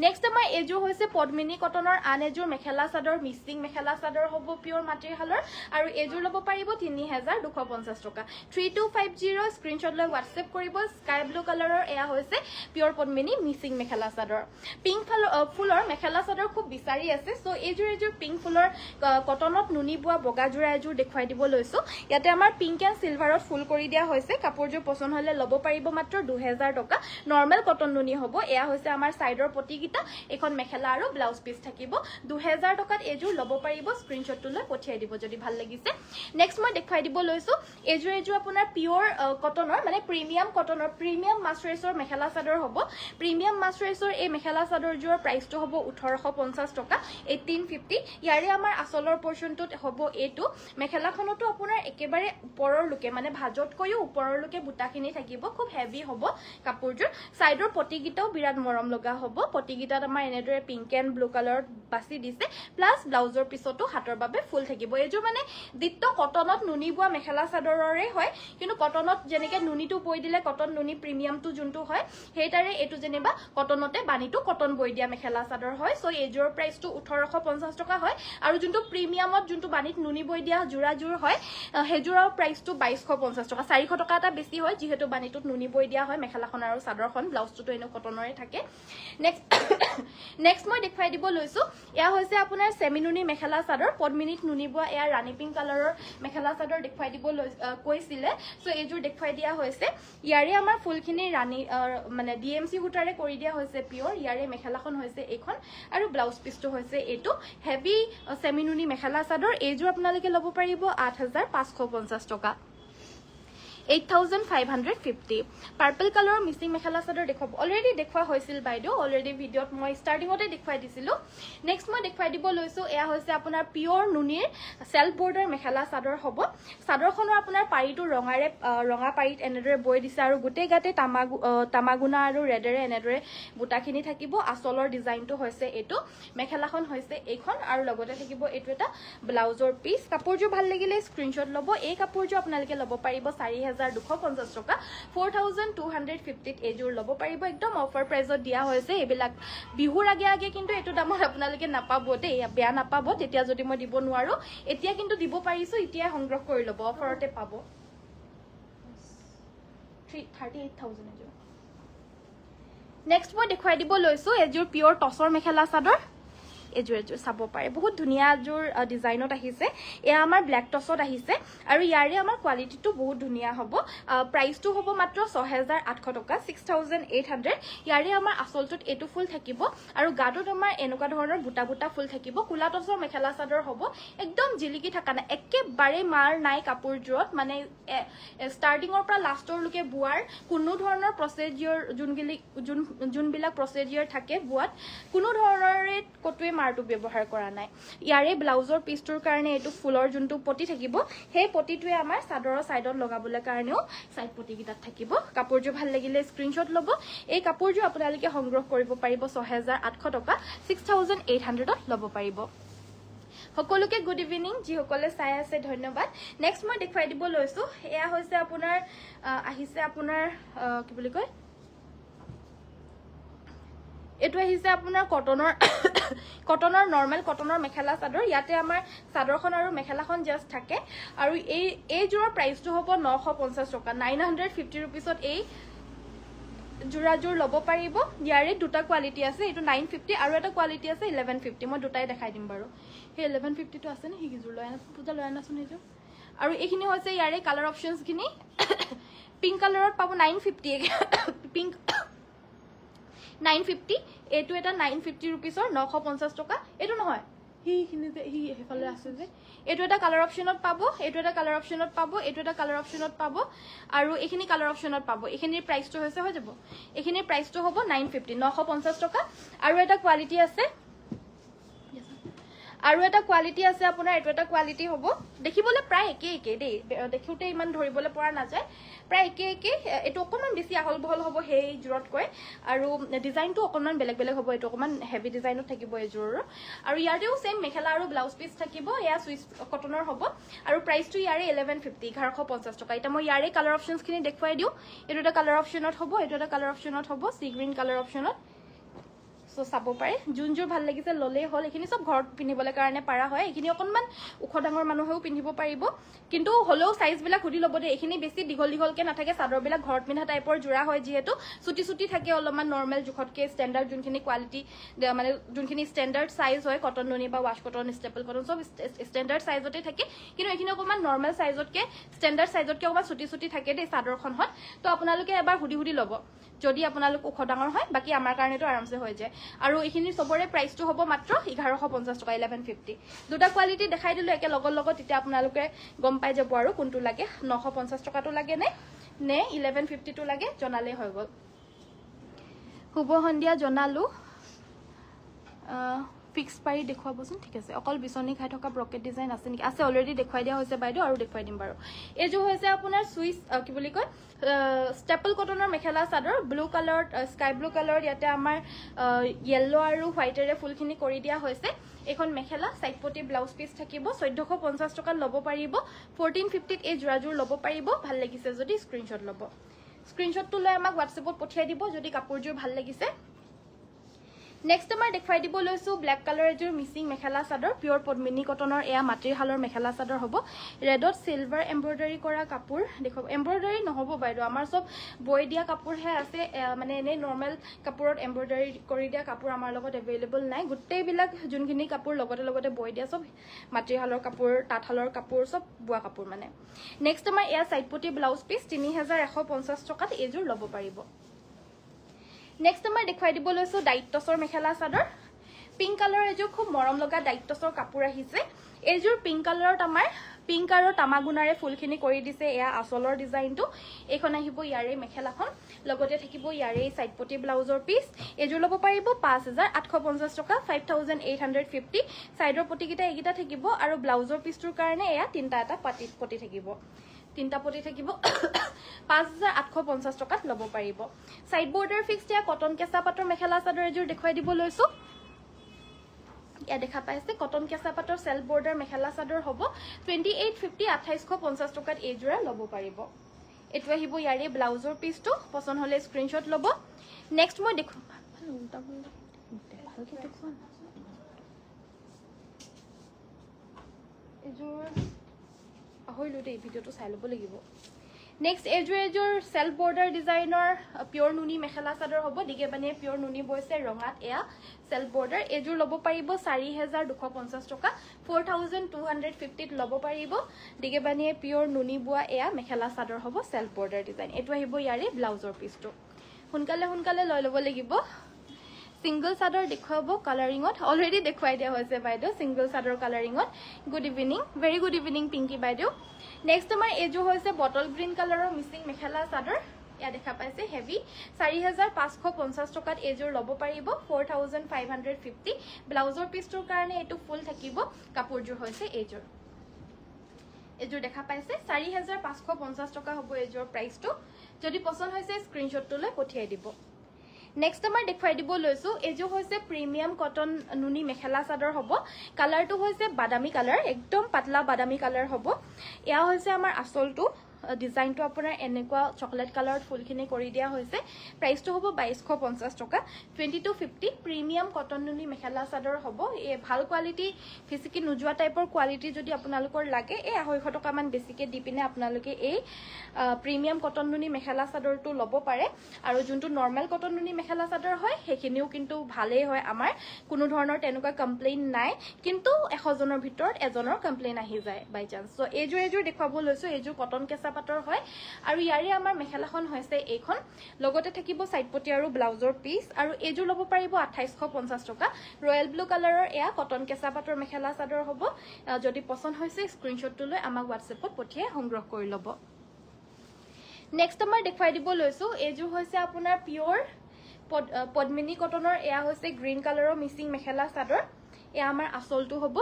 নেক্সট আমাৰ এজোৰ হৈছে পদ্মিনী কটনৰ আন এজোৰ মেখেলা চাদৰ মিক্সিং মেখেলা চাদৰ হ'ব পিওৰ মাটেৰিয়েলৰ আৰু এজোৰ লব পাৰিব 3250 টকা 3250 স্ক্ৰিনশ্বট লৈ WhatsApp কৰিব স্কাই ব্লু কালাৰৰ এয়া হৈছে পিওৰ পদ্মিনী মিক্সিং মেখেলা চাদৰ পিংক ফুলৰ মেখেলা চাদৰ খুব বিচাৰি আছে সো এজোৰ পিংক ফুলৰ কটনত নুনি বুৱা বগা জোৰা এজোৰ দেখুৱাই দিব লৈছো ইয়াতে আমাৰ পিংক এণ্ড সিলভাৰত ফুল কৰি দিয়া হৈছে কাপোৰজোৰ পছন্দ হলে লব পাৰিব মাত্ৰ 2000 টকা নৰমাল কটন নুনি হ'ব এয়া হৈছে আমাৰ সাইডৰ পটি এখন মেখেলা আৰু ব্লাউজ পিস থাকিব 2000 টকাত এজোৰ লব পাৰিব স্ক্ৰিনশ্বটটো লৈ পঠিয়াই দিব যদি ভাল লাগিছে নেক্সট মই দেখাই দিব লৈছো এজোৰ আপোনাৰ পিওৰ কটনৰ মানে প্ৰিমিয়াম কটনৰ প্ৰিমিয়াম মাৰ্চাৰাইজৰ মেখেলা চাদৰ হ'ব প্ৰিমিয়াম মাৰ্চাৰাইজৰ এই মেখেলা চাদৰজোৰ প্ৰাইসটো হ'ব 1850 টকা 1850 ইয়াৰে আমাৰ আসলৰ পৰ্চনটোত হ'ব এটো মেখেলাখনটো আপোনাৰ একেবাৰে ওপৰৰ লুকে মানে ভাজতকৈও ওপৰৰ লুকে বুটাখিনি থাকিব খুব হেভি হ'ব কাপোৰজোৰ সাইডৰ পটিগিটাও বিৰাট মৰম লগা হ'ব পটিগিটাত আমাৰ এনেদৰে পিংক এণ্ড ব্লু কালাৰত বাছি দিছে প্লাস ব্লাউজৰ পিছতো হাতৰ বাবে ফুল থাকিব এজোৰ মানে দিত্ত কটনত নুনি বুৱা মেখেলা চাদৰৰে হয় কিন্তু কটনত যেনেকে নুনিটো বৈ দিলে কটন নুনি প্ৰিমিয়ামটো যোনটো হয় হেইটাৰে এটো যেনেবা কটনতে বানিটো কটন বৈ দিয়া মেখেলা চাদৰ হয় সো এজোৰ প্ৰাইসটো 1850 টকা হয় আৰু যোনটো প্ৰিমিয়ামত যোনটো বানিত নুনি বৈ দিয়া জোৰাজোৰ হয় হেজোৰৰ প্ৰাইসটো 2250 টকা 400 টকা এটা বেছি হয় যেহেতু বানিটোত নুনি বৈ দিয়া হয় মেখেলাখন আৰু চাদৰখন ব্লাউজটো এনে কটনৰে থাকে নেক্সট মই দেখাই দিব লৈছো এয়া হৈছে আপোনাৰ সেমিনুনি মেখেলা চাদৰ পদ্মিনীত নুনি বুৱা এয়া ৰানী পিংক কালাৰৰ মেখেলা চাদৰ দেখাই দিব কৈছিলে সো এজোৰ দেখাই দিয়া হৈছে ইয়াৰে আমাৰ ফুলখিনি ৰানী মানে ডিএমসি হুটাৰে কৰি দিয়া হৈছে পিওৰ ইয়াৰে মেখেলাখন হৈছে এইখন আৰু ব্লাউজ পিসটো হৈছে এটো হেভি সেমিনুনি মেখেলা চাদৰ এজোৰ আপোনালোকে লব পাৰিব 8550 টকা 8550 পাৰ্পল কালাৰৰ মিক্সিং মেখেলা চাদৰ দেখুৱাব অলৰেডি দেখুৱা হৈছিল বাইদেউ অলৰেডি ভিডিঅত মই ষ্টাৰ্টিংতে দেখুৱাই দিছিলো নেক্সট মই দেখুৱাই দিব লৈছো এয়া হৈছে আপোনাৰ pure নুনিৰ self border mekhela chador হ'ব চাদৰখনৰ আপোনাৰ পাৰিটো ৰঙা পাৰিত এনেদৰে বৈ দিছে আৰু গোটেই গাতে তামাগুনা আৰু ৰেডেৰে এনেদৰে বুটাখিনি থাকিব আসলৰ ডিজাইনটো হৈছে এটো মেখেলাখন হৈছে এইখন আৰু লগতে থাকিব এটো এটা ব্লাউজৰ পিস কাপোৰজোৰ ভাল লাগিলে স্ক্ৰিনশ্বট লব এই কাপোৰজোৰ আপোনালোকে লব পাৰিব 4000 6250 টকা 4250 এযোৰ ল'ব পাৰিব একদম অফাৰ প্ৰাইজত দিয়া হৈছে এইবিলাক বিহুৰ আগে আগে কিন্তু এটো দামত আপোনালোকে নাপাব দেই বেয়া নাপাব তেতিয়া যদি মই দিব নোৱাৰো এতিয়া কিন্তু দিব পাৰিছো এতিয়া সংগ্ৰহ কৰি ল'ব অফাৰতে পাব 38000 এযোৰ নেক্সট মই দেখুৱাই দিব লৈছো এযোৰ পিওৰ টসৰ মেখেলা চাদৰ এযোৰ চাব পাৰে বহুত ধুনিয়া এযোৰ ডিজাইনত আহিছে এয়া আমাৰ ব্ল্যাক টসত আহিছে আৰু ইয়াৰে আমাৰ কোৱালিটিটো বহুত ধুনিয়া হ'ব প্ৰাইসটো হ'ব মাত্ৰ 6800 টকা 6800 ইয়াৰে আমাৰ আসলটোত এটো ফুল থাকিব আৰু গাটোত আমাৰ এনেকুৱা ধৰণৰ বুটা বুটা ফুল থাকিব কুলা টসৰ মেখেলা চাদৰ হ'ব একদম জিলিকি থকা না একেবাৰে মাৰ নাই কাপোৰজোৰত মানে ষ্টাৰ্টিংৰ পৰা লাষ্টৰ লকে বুৱাৰ কোনো ধৰণৰ প্ৰসিডিউৰ যোনবিলাক প্ৰসিডিউৰ থাকে বুৱাত কোনো ধৰণৰে কটুৱে মাৰটো ব্যৱহাৰ কৰা নাই ইয়াৰে ব্লাউজৰ পিছটোৰ কাৰণে এটো ফুলৰ যোনটো পটি থাকিব সেই পটিটোৱে আমাৰ চাদৰৰ সাইডত লগাবলৈ কাৰণেও সাইড পটি কিটাত থাকিব কাপোৰজো ভাল লাগিলে স্ক্ৰিনশ্বট ল'ব এই কাপোৰজো আপোনালোকে সংগ্ৰহ কৰিব পাৰিব 6800 টকা 6800 ত ল'ব পাৰিব সকলোকে গুড ইভিনিং যি সকলে চাই আছে ধন্যবাদ নেক্সট মই দেখুৱাই দিব লৈছো এয়া হৈছে আপোনাৰ আহিছে আপোনাৰ কি বুলি কয় এটো আহিছে আপোনাৰ কটনৰ নৰমাল কটনৰ মেখেলা চাদৰ ইয়াতে আমাৰ চাদৰখন আৰু মেখেলাখন জাস্ট থাকে আৰু এই জোৰৰ প্ৰাইসটো হ'ব 950 টকা 950 रुपीसত এই জোৰাজোৰ ল'ব পাৰিব ইয়াৰে দুটা কোৱালিটি আছে এটো 950 আৰু এটা কোৱালিটি আছে 1150 মই দুটাই দেখাই দিম বাৰু হে 1150 টো আছে নে হি জোৰ লৈ আনা পূজা লৈ আনাছোন এজোৰ আৰু এইখিনি হৈছে ইয়াৰে কালাৰ অপচনস খিনি পিংক কালাৰত পাব 950 পিংক 950 এটো এটা 950 रुपीसৰ 950 টকা এটো নহয় হিখিনিতে হি হেফালে আছে যে এটো এটা কালাৰ অপচনত পাব এটো এটা কালাৰ অপচনত পাব এটো এটা কালাৰ অপচনত পাব আৰু এখিনি কালাৰ অপচনত পাব এখিনিৰ প্ৰাইসটো হৈছে হৈ যাব এখিনিৰ প্ৰাইসটো হ'ব 950 950 টকা আৰু এটা কোৱালিটি আছে আৰু এটা কোৱালিটি আছে আপোনাৰ এটো এটা কোৱালিটি হ'ব দেখিবলৈ প্ৰায় একে দেই দেখুতে ইমান ধৰিবলৈ পৰা না যায় প্ৰায় একে এটো অকমান বেছি আহল বহল হ'ব হেই জুৰত কয় আৰু ডিজাইনটো অকমান বেলেগ বেলেগ হ'ব এটো অকমান হেভি ডিজাইনত থাকিব এজুৰৰ আৰু ইয়াৰেও সেম মেখেলা আৰু ব্লাউজ পিস থাকিব এয়া সুইচ কটনৰ হ'ব আৰু প্ৰাইসটো ইয়াৰে 1150 1150 টকা এটা মই ইয়াৰে কালাৰ অপচনস খিনি দেখুৱাই দিও এটো এটা কালাৰ অপচনত হ'ব এটো এটা কালাৰ অপচনত হ'ব সি গ্ৰীন কালাৰ অপচনত সো সাব পাৰে জুনজুৰ ভাল লাগিছে ললে হল এখিনি সব ঘৰত পিনিবলৈ কাৰণে পাৰা হয় এখিনি অকনমান উখ ডাঙৰ মানুহেও পিনিব পাৰিব কিন্তু হলেও সাইজ বিলাক খুদি লব দে এখিনি বেছি দিগল কে নাথাকে চাদৰ বিলাক ঘৰত পিনা টাইপৰ জোৰা হয় যেহেতু সুটি থাকে অলপমান নৰমাল জুখতকে স্ট্যান্ডাৰ্ড যোনখিনি কোৱালিটি মানে যোনখিনি স্ট্যান্ডার্ড সাইজ হয় কটন নুনি বা ওয়াশ কটন স্টেপল কটন সব স্ট্যান্ডার্ড সাইজতে থাকে কিন্তু এখিনি অকমান নরমাল সাইজতকে স্ট্যান্ডার্ড সাইজতকে অকমান সুটি থাকে দে চাদৰখন হয় তো আপোনালোকে এবাৰ হুদি লব যদি আপোনালোক উখ ডাঙৰ হয় বাকি আমাৰ কাৰণেটো আৰামসে হৈ যায় আৰু এখিনি সবৰে প্ৰাইসটো হ'ব মাত্ৰ 1150 টকা 1150 দুটা কোৱালিটি দেখাই দিলো একে লগত তেতিয়া আপোনালোকে গম পাই যাব আৰু কোনটো লাগে 950 টকাটো লাগে নে 1150 টো লাগে জনালে হৈ গল শুভ সন্ধিয়া জনালো ফিক্স পাৰি দেখুৱাবচোন ঠিক আছে অকল বিছনি খাই থকা ব্ৰকেট ডিজাইন আছে নেকি আছে অলৰেডি দেখুৱাই দিয়া হৈছে বাইদেউ আৰু দেখুৱাই দিম বাৰু এজো হৈছে আপোনাৰ সুইচ কি বুলি কয় স্টেপল কটনৰ mekhela chador blue colour sky blue colour ইয়াতে আমাৰ ইয়েলো আৰু হোৱাইটেৰে ফুলখিনি কৰি দিয়া হৈছে এখন মেখেলা সাইড পটি ব্লাউজ পিস থাকিব 1450 টকা ল'ব পাৰিব 1450 এই জোৰাজোৰ ল'ব পাৰিব ভাল লাগিছে যদি স্ক্ৰিনশ্বট ল'ব স্ক্ৰিনশ্বটটো লৈ আমাক WhatsAppত পঠিয়াই দিব যদি কাপোৰজোৰ ভাল লাগিছে নেক্সট আমাৰ দেখুৱাই দিব লৈছো ব্ল্যাক কালাৰ এজোৰ মিসিং মেখেলা চাদৰ পিওৰ পদ্মিনী কটনৰ এয়া মাটিৰ হালৰ মেখেলা চাদৰ হ'ব ৰেডত সিলভাৰ এমব্ৰয়ডাৰী কৰা কাপোৰ দেখো এমব্ৰয়ডাৰী নহব বাইদেউ আমাৰ সব বৈ দিয়া কাপোৰ হে আছে মানে এনে নৰমাল কাপোৰত এমব্ৰয়ডাৰী কৰি দিয়া কাপোৰ আমাৰ লগত अवेलेबल নাই গুটেই বিলাক যোনখিনি কাপোৰ লগতে বৈ দিয়া সব মাটিৰ হালৰ কাপোৰ তাঁতশালৰ কাপোৰ সব বুৱা কাপোৰ মানে নেক্সট আমাৰ এয়া সাইড পটি ব্লাউজ পিস 3150 টকাত এজোৰ ল'ব পাৰিব নেক্সট আমাৰ দেখুৱাই দিব লৈছো ডাইটছৰ মেখেলা চাদৰ পিংক কালাৰ এজোৰ খুব মৰম লগা ডাইটছৰ কাপোৰ আহিছে এজোৰ পিংক কালাৰত আমাৰ পিংক আৰু তামাগুনাৰে ফুলখিনি কৰি দিছে এয়া আসলৰ ডিজাইনটো এখন আহিব ইয়াৰে মেখেলাখন লগতে থাকিব ইয়াৰে সাইড পটি ব্লাউজৰ পিস এজোৰ ল'ব পাৰিব 5850 টকা 5850 সাইডৰ পটি কিটা এগিটা থাকিব আৰু ব্লাউজৰ পিসটোৰ কাৰণে এয়া তিনটা এটা পটি থাকিব তিনটা পটি থাকিব 5850 টকাত ল'ব পাৰিব সাইড বৰ্ডাৰ ফিক্সড এয়া কটন কেঁচা পাটৰ মেখেলা চাদৰ এজোৰ দেখুৱাই দিব লৈছো ইয়া দেখা পাইছে কটন কেঁচা পাটৰ সেলফ বৰ্ডাৰ মেখেলা চাদৰ হ'ব 2850 2850 টকাত এজোৰা ল'ব পাৰিব এটো আহিব ইয়াৰে ব্লাউজৰ পিসটো পছন্দ হলে স্ক্ৰিনশ্বট লব নেক্সট মই দেখো ভালকে দেখো এজোৰ আহিলো দে ভিডিওটো চাই লব লাগিব নেক্সট এজোৰ সেলফ বৰ্ডাৰ ডিজাইনৰ পিওৰ নুনি মেখেলা চাদৰ হ'ব দিগেবানে পিওৰ নুনি বৈছে ৰঙাত এয়া সেলফ বৰ্ডাৰ এজোৰ লব পাৰিব 4250 টকা 4250 ত লব পাৰিব দিগেবানে পিওৰ নুনি বোৱা এয়া মেখেলা চাদৰ হ'ব সেলফ বৰ্ডাৰ ডিজাইন এটো আহিব ইয়াৰে ব্লাউজৰ পিসটো হুনকালে লৈ লব লাগিব সিঙ্গল চাদৰ দেখুৱাব কালাৰিংত অলৰেডি দেখুৱাই দিয়া হৈছে বাইদেউ সিঙ্গল চাদৰ কালাৰিংত good evening very good evening Pinky বাইদেউ নেক্সট আমাৰ এজো হৈছে বটল গ্ৰীন কালাৰৰ মিসিং মেখেলা চাদৰ ইয়া দেখা পাইছে হেভি 4550 টকাত এজোৰ লব পাৰিব 4550 ব্লাউজৰ পিসটোৰ কাৰণে এটো ফুল থাকিব কাপোৰজোৰ হৈছে এজোৰ দেখা পাইছে 4550 টকা হ'ব এজোৰ প্ৰাইসটো যদি পছন্দ হৈছে স্ক্ৰিনশ্বটটো লৈ পঠিয়াই দিব নেক্সট আমাৰ দেখুৱাই দিব লৈছো এজো হৈছে প্ৰিমিয়াম কটন নুনি মেখেলা চাদৰ হ'ব কালাৰটো হৈছে বাদামী কালাৰ একদম পাতলা বাদামী কালাৰ হ'ব এয়া হৈছে আমাৰ আসলটো ডিজাইনটো আপোনাৰ এনেকুৱা চকলেট কালাৰত ফুলখিনি কৰি দিয়া হৈছে প্ৰাইসটো হ'ব 2250 টকা 2250 প্ৰিমিয়াম কটন নুনি মেখেলা চাদৰ হ'ব এ ভাল কোৱালিটি ফিজিকি নুজুৱা টাইপৰ কোৱালিটি যদি আপোনালোকৰ লাগে এই 250 টকা মান বেছিকে দি পিনে আপোনালোকে এই প্ৰিমিয়াম কটন নুনি মেখেলা চাদৰটো লব পাৰে আৰু যোনটো নৰমাল কটন নুনি মেখেলা চাদৰ হয় হেখিনিও কিন্তু ভালেই হয় আমাৰ কোনো ধৰণৰ তেনেকুৱা কমপ্লেইন নাই কিন্তু 100 জনৰ ভিতৰত এজনৰ কমপ্লেইন আহি যায় বাই চান্স সো এজোৰ দেখুৱাব লৈছো এজোৰ কটন কেঁচা পাটৰ হয় আৰু ইয়াৰে আমাৰ মেখেলাখন হৈছে এইখন লগতে থাকিব সাইডপটি আৰু ব্লাউজৰ পিস আৰু এজোৰ লব পাৰিব 2850 টকা ৰয়েল ব্লু কালাৰৰ এয়া কটন কেঁচা পাটৰ মেখেলা চাদৰ হ'ব যদি পছন্দ হৈছে স্ক্ৰিনশ্বটটো লৈ আমাক WhatsAppত পঠিয়াই সংগ্ৰহ কৰি লব নেক্সট আমাৰ দেখুৱাই দিব লৈছো এজোৰ হৈছে আপোনাৰ পিওৰ পদ্মিনী কটনৰ এয়া হৈছে গ্ৰীন কালাৰৰ মিসিং মেখেলা চাদৰ এয়া আমাৰ আসলটো হ'ব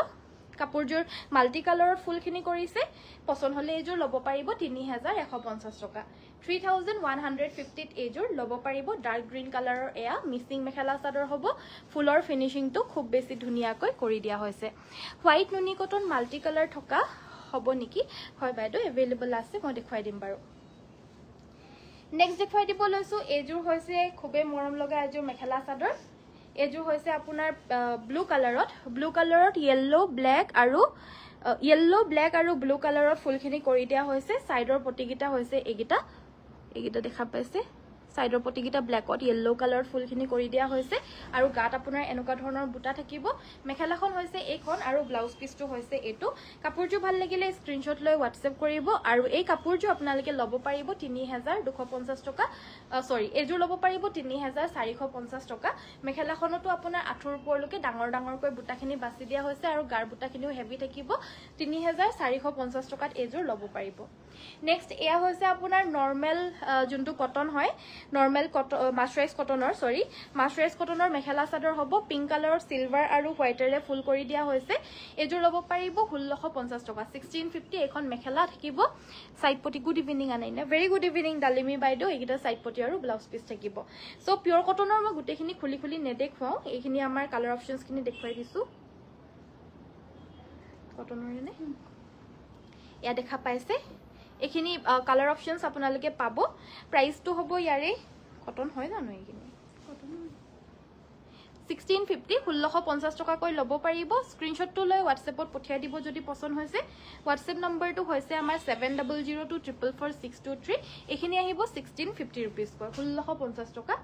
কাপোৰজোৰ মাল্টি কালাৰত ফুলখিনি কৰিছে পছন্দ হলে এজোৰ লব পাৰিব 3150 টকা 3150 ত এজোৰ লব পাৰিব ডাৰ্ক গ্ৰীন কালাৰৰ এয়া মিসিং মেখেলা চাদৰ হ'ব ফুলৰ ফিনিশিংটো খুব বেছি ধুনিয়াকৈ কৰি দিয়া হৈছে হোৱাইট নুনি কটন মাল্টি কালাৰ থকা হ'ব নেকি হয় বাইদেউ এভেইলেবল আছে মই দেখুৱাই দিম বাৰু নেক্সট দেখুৱাই দিব লৈছো এজোৰ হৈছে খুবে মৰম লগা এজোৰ মেখেলা চাদৰ এজোৰ হৈছে আপোনাৰ ব্লু কালাৰত yellow black আৰু ব্লু কালাৰৰ ফুলখিনি কৰি দিয়া হৈছে সাইডৰ পটিকিটা হৈছে এগিটা দেখা পাইছে সাইডৰ পটিকিটা ব্ল্যাকত yellow কালাৰৰ ফুলখিনি কৰি দিয়া হৈছে আৰু গাত আপোনাৰ এনেকুৱা ধৰণৰ বুটা থাকিব মেখেলাখন হৈছে এইখন আৰু ব্লাউজ পিসটো হৈছে এটো কাপোৰজো ভাল লাগিলে স্ক্ৰিনশ্বট লৈ WhatsApp কৰিব আৰু এই কাপোৰজো আপোনালোকে লব পাৰিব 3250 টকা সৰি এজোৰ লব পাৰিব 3450 টকা মেখেলাখনটো আপোনাৰ আঠুৰ ওপৰলৈকে ডাঙৰকৈ বুটাখিনি বাছি দিয়া হৈছে আৰু গাৰ বুটাখিনিও হেভি থাকিব 3450 টকাত এজোৰ লব পাৰিব নেক্সট এয়া হৈছে আপোনাৰ নৰমাল যোনটো কটন হয় নৰমাল মাছৰাইজ কটনৰ মেখেলা চাদৰ হ'ব পিংক কালাৰৰ সিলভাৰ আৰু হোৱাইটেৰে ফুল কৰি দিয়া হৈছে এজোৰ লব পাৰিব 1650 টকা 1650 এখন মেখেলা থাকিব সাইড পটি good evening Anaina very good evening Dalimi বাইদেউ এইগিটা সাইড পটি আৰু ব্লাউজ পিস থাকিব সো পিওৰ কটনৰ মই গুটেখিনি খুলি নেদেখুৱাও এইখিনি আমাৰ কালাৰ অপচনছ খিনি দেখুৱাই দিছো কটনৰ নে ইয়া দেখা পাইছে এখিনি কালাৰ অপচনছ আপোনালোকে পাব প্ৰাইসটো হ'ব ইয়াৰে কটন হয় জানো এইখিনি কটন 1650 টকা কৈ লব পাৰিব স্ক্ৰিনশ্বটটো লৈ WhatsAppত পঠিয়াই দিব যদি পছন্দ হৈছে WhatsApp নম্বৰটো হৈছে আমাৰ 7002444623 এখিনি আহিব 1650 रुपीस কৈ 1650 টকা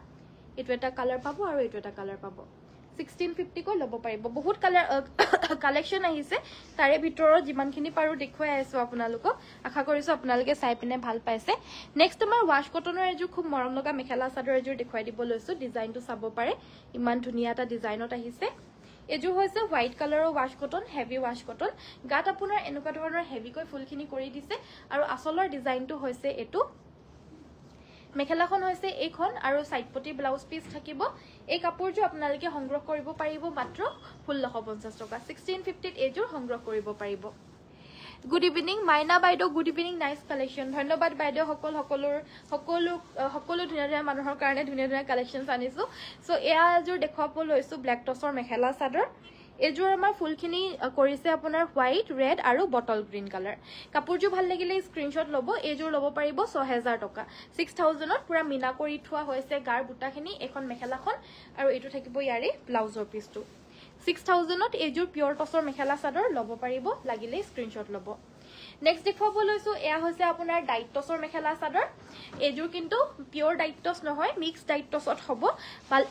এটো এটা কালাৰ পাব আৰু এটো এটা কালাৰ পাব 1650 কৈ লব পাৰিব বহুত কালাৰ কালেকশন আহিছে তাৰে ভিতৰত যিমানখিনি পাৰো দেখুৱাই আছো আপোনালোকক আশা কৰিছো আপোনালোকে চাই পিনে ভাল পাইছে নেক্সট আমাৰ ওয়াশ কটনৰ এজোৰ খুব মৰম লগা মেখেলা চাদৰ এজোৰ দেখুৱাই দিব লৈছো ডিজাইনটো চাব পাৰে ইমান ধুনিয়া এটা ডিজাইনত আহিছে এজোৰ হৈছে হোৱাইট কালাৰৰ wash cotton heavy wash cotton গাত আপোনাৰ এনেকুৱা ধৰণৰ হেভিকৈ ফুলখিনি কৰি দিছে আৰু আসলৰ ডিজাইনটো হৈছে এটো মেখেলাখন হৈছে এইখন আৰু সাইডপটি ব্লাউজ পিস থাকিব এই কাপোৰজো আপোনালোকে সংগ্ৰহ কৰিব পাৰিব মাত্ৰ 1650 টকা 1650 ত এজোৰ সংগ্ৰহ কৰিব পাৰিব গুড ইভিনিং মাইনা বাইদেউ গুড ইভিনিং নাইস কালেকশন ধন্যবাদ বাইদেউ সকলো ধুনিয়া মানুহৰ কাৰণে ধুনিয়া কালেকশনছ আনিছো সো এয়া এজোৰ দেখুৱাব লৈছো ব্ল্যাক টছৰ মেখেলা চাদৰ এজোৰ আমাৰ ফুলখিনি কৰিছে আপোনাৰ হোৱাইট ৰেড আৰু বটল গ্ৰীণ কালাৰ কাপোৰযোৰ ভাল লাগিলে স্ক্ৰীনশ্বট ল'ব এজোৰ ল'ব পাৰিব 6000 টকা 6000 ত পুৰা মিনা কৰি থোৱা হৈছে গাৰ বুটাখিনি এখন মেখেলাখন আৰু এইটো থাকিব ইয়াৰে ব্লাউজৰ পিছটো 6000 ত এজোৰ পিয়ৰ টছৰ মেখেলা চাদৰ ল'ব পাৰিব লাগিলে স্ক্ৰীনশ্বট ল'ব নেক্সট দেখুৱাব লৈছো এয়া হৈছে আপোনাৰ ডাইট টছৰ মেখেলা চাদৰ এজোৰ কিন্তু পিয়ৰ ডাইট টছ নহয় মিক্স ডাইট টছত হ'ব ভাল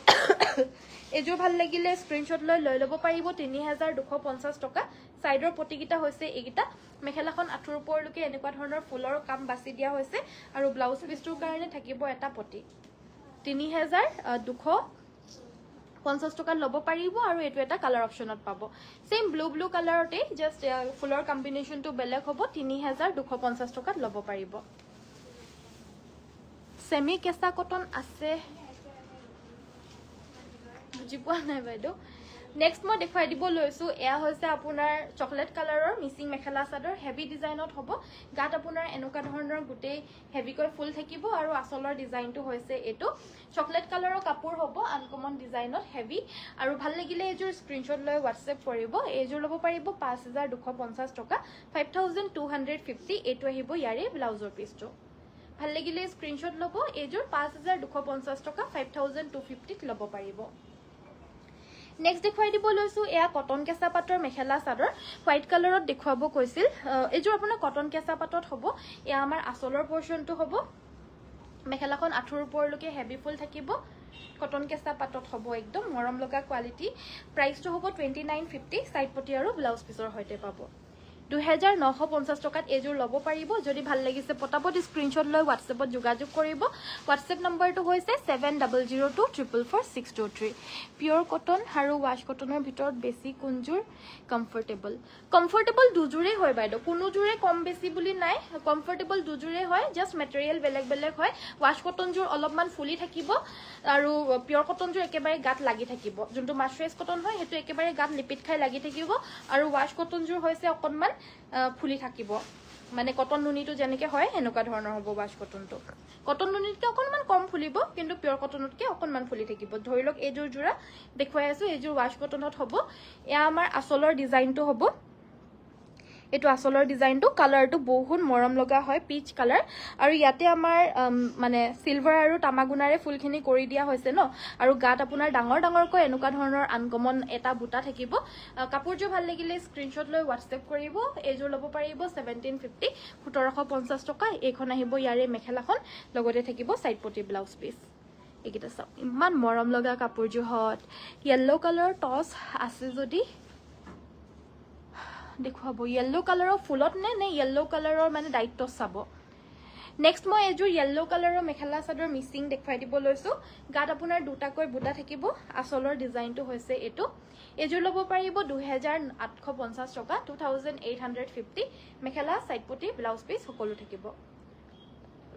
এজোৰ ভাল লাগিলে স্ক্ৰীনশ্বট লৈ ল'ব পাৰিব 3250 টকা সাইডৰ পটিকিটা হৈছে এইগিটা মেখেলাখন আঠুৰ ওপৰলৈকে এনেকুৱা ধৰণৰ ফুলৰ কাম বাছি দিয়া হৈছে আৰু ব্লাউজ পিছটোৰ কাৰণে থাকিব এটা পটি 3250 টকা ল'ব পাৰিব আৰু এটো এটা কালাৰ অপচনত পাব সেম ব্লু কালাৰতে জাস্ট ফুলৰ কম্বিনেশনটো বেলেগ হ'ব 3250 টকাত ল'ব পাৰিব সেমি কেঁচা কটন আছে বুজি পোৱা নাই বাইদেউ নেক্সট মই দেখাই দিব লৈছো এয়া হৈছে আপোনাৰ চকলেট কালাৰৰ মিসিং মেখেলা চাদৰ হেভি ডিজাইনত হ'ব গাত আপোনাৰ এনেকুৱা ধৰণৰ গুটে হেভিকৈ ফুল থাকিব আৰু আসলৰ ডিজাইনটো হৈছে এটো চকলেট কালাৰৰ কাপোৰ হ'ব আনকমন ডিজাইনত হেভি আৰু ভাল লাগিলে এজোৰ স্ক্ৰীনশ্বট লৈ WhatsApp কৰিব এজোৰ ল'ব পাৰিব 5250 টকা 5250 এটো আহিব ইয়াৰে ব্লাউজৰ পিছটো ভাল লাগিলে স্ক্ৰীনশ্বট ল'ব এজোৰ 5250 টকা 5250 ত ল'ব পাৰিব নেক্সট দেখুৱাই দিব লৈছো এয়া কটন কেঁচা পাটৰ মেখেলা চাদৰ হোৱাইট কালাৰত দেখুৱাব কৈছিল এজোৰ আপোনাৰ কটন কেঁচা পাটত হ'ব এয়া আমাৰ আসলৰ পৰ্চনটো হ'ব মেখেলাখন আঠুৰ ওপৰলৈকে হেভি ফুল থাকিব কটন কেঁচা পাটত হ'ব একদম মৰম লগা কোৱালিটি প্ৰাইসটো হ'ব 2950 সাইড পটি আৰু ব্লাউজ পিছৰ হৈতে পাব 2950 টকাত এজোৰ ল'ব পাৰিব যদি ভাল লাগিছে পটাপট স্ক্ৰীনশ্বট লৈ WhatsAppত যোগাযোগ কৰিব WhatsApp নম্বৰটো হৈছে 7002444623 পিয়ৰ কটন আৰু ওয়াশ কটনৰ ভিতৰত বেছি কোনজোৰ কমফৰ্টেবল দুজোৰে হয় বাইদেউ কোনো জোৰে কম বেছি বুলি নাই কমফৰ্টেবল দুজোৰে হয় জাস্ট মেটেৰিয়েল বেলেগ হয় ওয়াশ কটন জোৰ অলপমান ফুলি থাকিব আৰু পিয়ৰ কটন জোৰ একেবাৰে গাত লাগি থাকিব যোনটো মাছৰাইজ কটন হয় হেতু একেবাৰে গাত লিপিট খাই লাগি থাকিব আৰু ওয়াশ কটন জোৰ হৈছে অকনমান ফুলি থাকিব মানে কটন নুনিটো যেনেকে হয় এনেকুৱা ধৰণৰ হ'ব ওয়াশ কটনটো কটন নুনিতকে অকনমান কম ফুলিব কিন্তু পিয়ৰ কটনতকে অকনমান ফুলি থাকিব ধৰিলক এজোৰ জোৰা দেখুৱাই আছো এজোৰ ওয়াশ কটনত হ'ব এয়া আমাৰ আসলৰ ডিজাইনটো হ'ব এটো আসলৰ ডিজাইনটো কালাৰটো বহুত মৰম লগা হয় পিচ কালাৰ আৰু ইয়াতে আমাৰ মানে সিলভাৰ আৰু তামাগুনাৰে ফুলখিনি কৰি দিয়া হৈছে ন আৰু গাত আপোনাৰ ডাঙৰকৈ এনেকুৱা ধৰণৰ আনকমন এটা বুটা থাকিব কাপোৰযোৰ ভাল লাগিলে স্ক্ৰীনশ্বট লৈ WhatsApp কৰিব এজোৰ ল'ব পাৰিব 1750 1750 টকা এইখন আহিব ইয়াৰে মেখেলাখন লগতে থাকিব সাইড পটি ব্লাউজ পিস এইকিটা চাও ইমান মৰম লগা কাপোৰযোৰ হট ইয়েলো কালাৰ টস আছে যদি দেখুৱাব ইয়েলো কালাৰৰ ফুলত নে ইয়েলো কালাৰৰ মানে ডাইট টছ চাব নেক্সট মই এজোৰ ইয়েলো কালাৰৰ মেখেলা চাদৰ মিসিং দেখুৱাই দিব লৈছো গাত আপোনাৰ দুটাকৈ বুটা থাকিব আসলৰ ডিজাইনটো হৈছে এটো এজোৰ ল'ব পাৰিব 2850 টকা 2850 মেখেলা সাইড পটি ব্লাউজ পিস সকলো থাকিব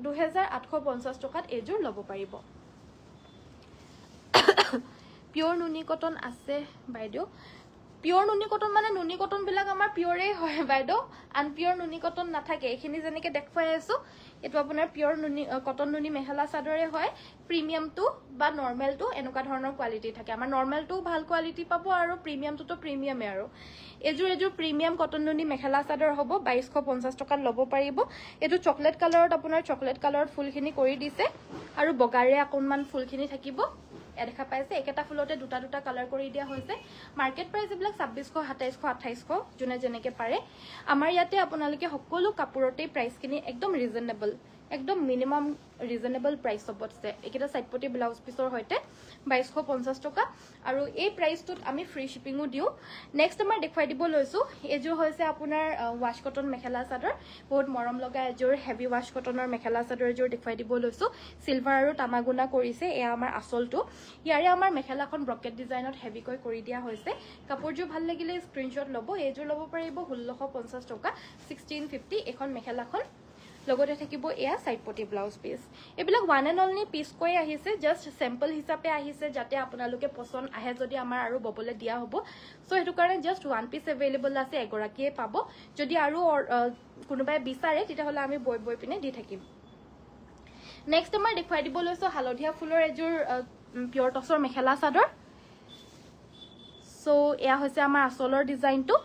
2850 টকাত এজোৰ ল'ব পাৰিব পিয়ৰ নুনি কটন আছে বাইদেউ পিয়ৰ নুনি কটন মানে নুনি কটন বিলাক আমাৰ পিয়ৰে হয় বাইদেউ আনপিয়ৰ নুনি কটন নাথাকে এখিনি যেনেকে দেখুৱাই আছো এটো আপোনাৰ পিয়ৰ নুনি কটন নুনি মেখেলা চাদৰে হয় প্ৰিমিয়ামটো বা নৰমেলটো এনেকুৱা ধৰণৰ কোৱালিটি থাকে আমাৰ নৰমেলটো ভাল কোৱালিটি পাব আৰু প্ৰিমিয়ামটো প্ৰিমিয়ামে আৰু এজোৰ প্ৰিমিয়াম কটন নুনি মেখেলা চাদৰ হ'ব 2250 টকাত ল'ব পাৰিব এটো চকলেট কালাৰত আপোনাৰ চকলেট কালাৰত ফুলখিনি কৰি দিছে আৰু বগাৰে অকনমান ফুলখিনি থাকিব দেখা পাইছে একেটা ফুলতে দুটা কালাৰ কৰি দিয়া হৈছে মাৰ্কেট প্ৰাইস এবিলাক 2600 2700 2800 জুনে যেনেকে পাৰে আমাৰ ইয়াতে আপোনালোকে সকলো কাপোৰতে প্ৰাইসখিনি একদম ৰিজনেবল একদম মিনিমাম ৰিজনেবল প্ৰাইস হবছে একেটা সাইড পটি ব্লাউজ পিছৰ হৈতে 2250 টকা আৰু এই প্ৰাইসটোত আমি ফ্ৰী শিপিংও দিও নেক্সট আমাৰ দেখুৱাই দিব লৈছো এজোৰ হৈছে আপোনাৰ ওয়াশ কটন মেখেলা চাদৰ বহুত মৰম লগা এজোৰ হেভি ওয়াশ কটনৰ মেখেলা চাদৰ এজোৰ দেখুৱাই দিব লৈছো সিলভাৰ আৰু তামাগুনা কৰিছে এয়া আমাৰ আসলটো ইয়াৰে আমাৰ মেখেলাখন ব্ৰকেট ডিজাইনত হেভিকৈ কৰি দিয়া হৈছে কাপোৰযোৰ ভাল লাগিলে স্ক্ৰীনশ্বট ল'ব এজোৰ ল'ব পাৰিব 1650 টকা 1650 এখন মেখেলাখন লগতে থাকিব এয়া সাইড পটি ব্লাউজ পিস এবিলাক ওয়ান এন্ড অনলি পিস কৈ আহিছে জাস্ট স্যাম্পল হিচাপে আহিছে যাতে আপোনালোকে পছন্দ আহে যদি আমাৰ আৰু ববলে দিয়া হ'ব সো হেতু কাৰণে জাস্ট ওয়ান পিস अवेलेबल আছে এগৰাকীয়ে পাব যদি আৰু কোনোবাই বিচাৰে তেতিয়া হলে আমি বই পিনে দি থাকিম নেক্সট আমাৰ দেখুৱাই দিব লৈছো হালধীয়া ফুলৰ এজোৰ পিয়ৰ টছৰ মেখেলা চাদৰ সো এয়া হৈছে আমাৰ আসলৰ ডিজাইনটো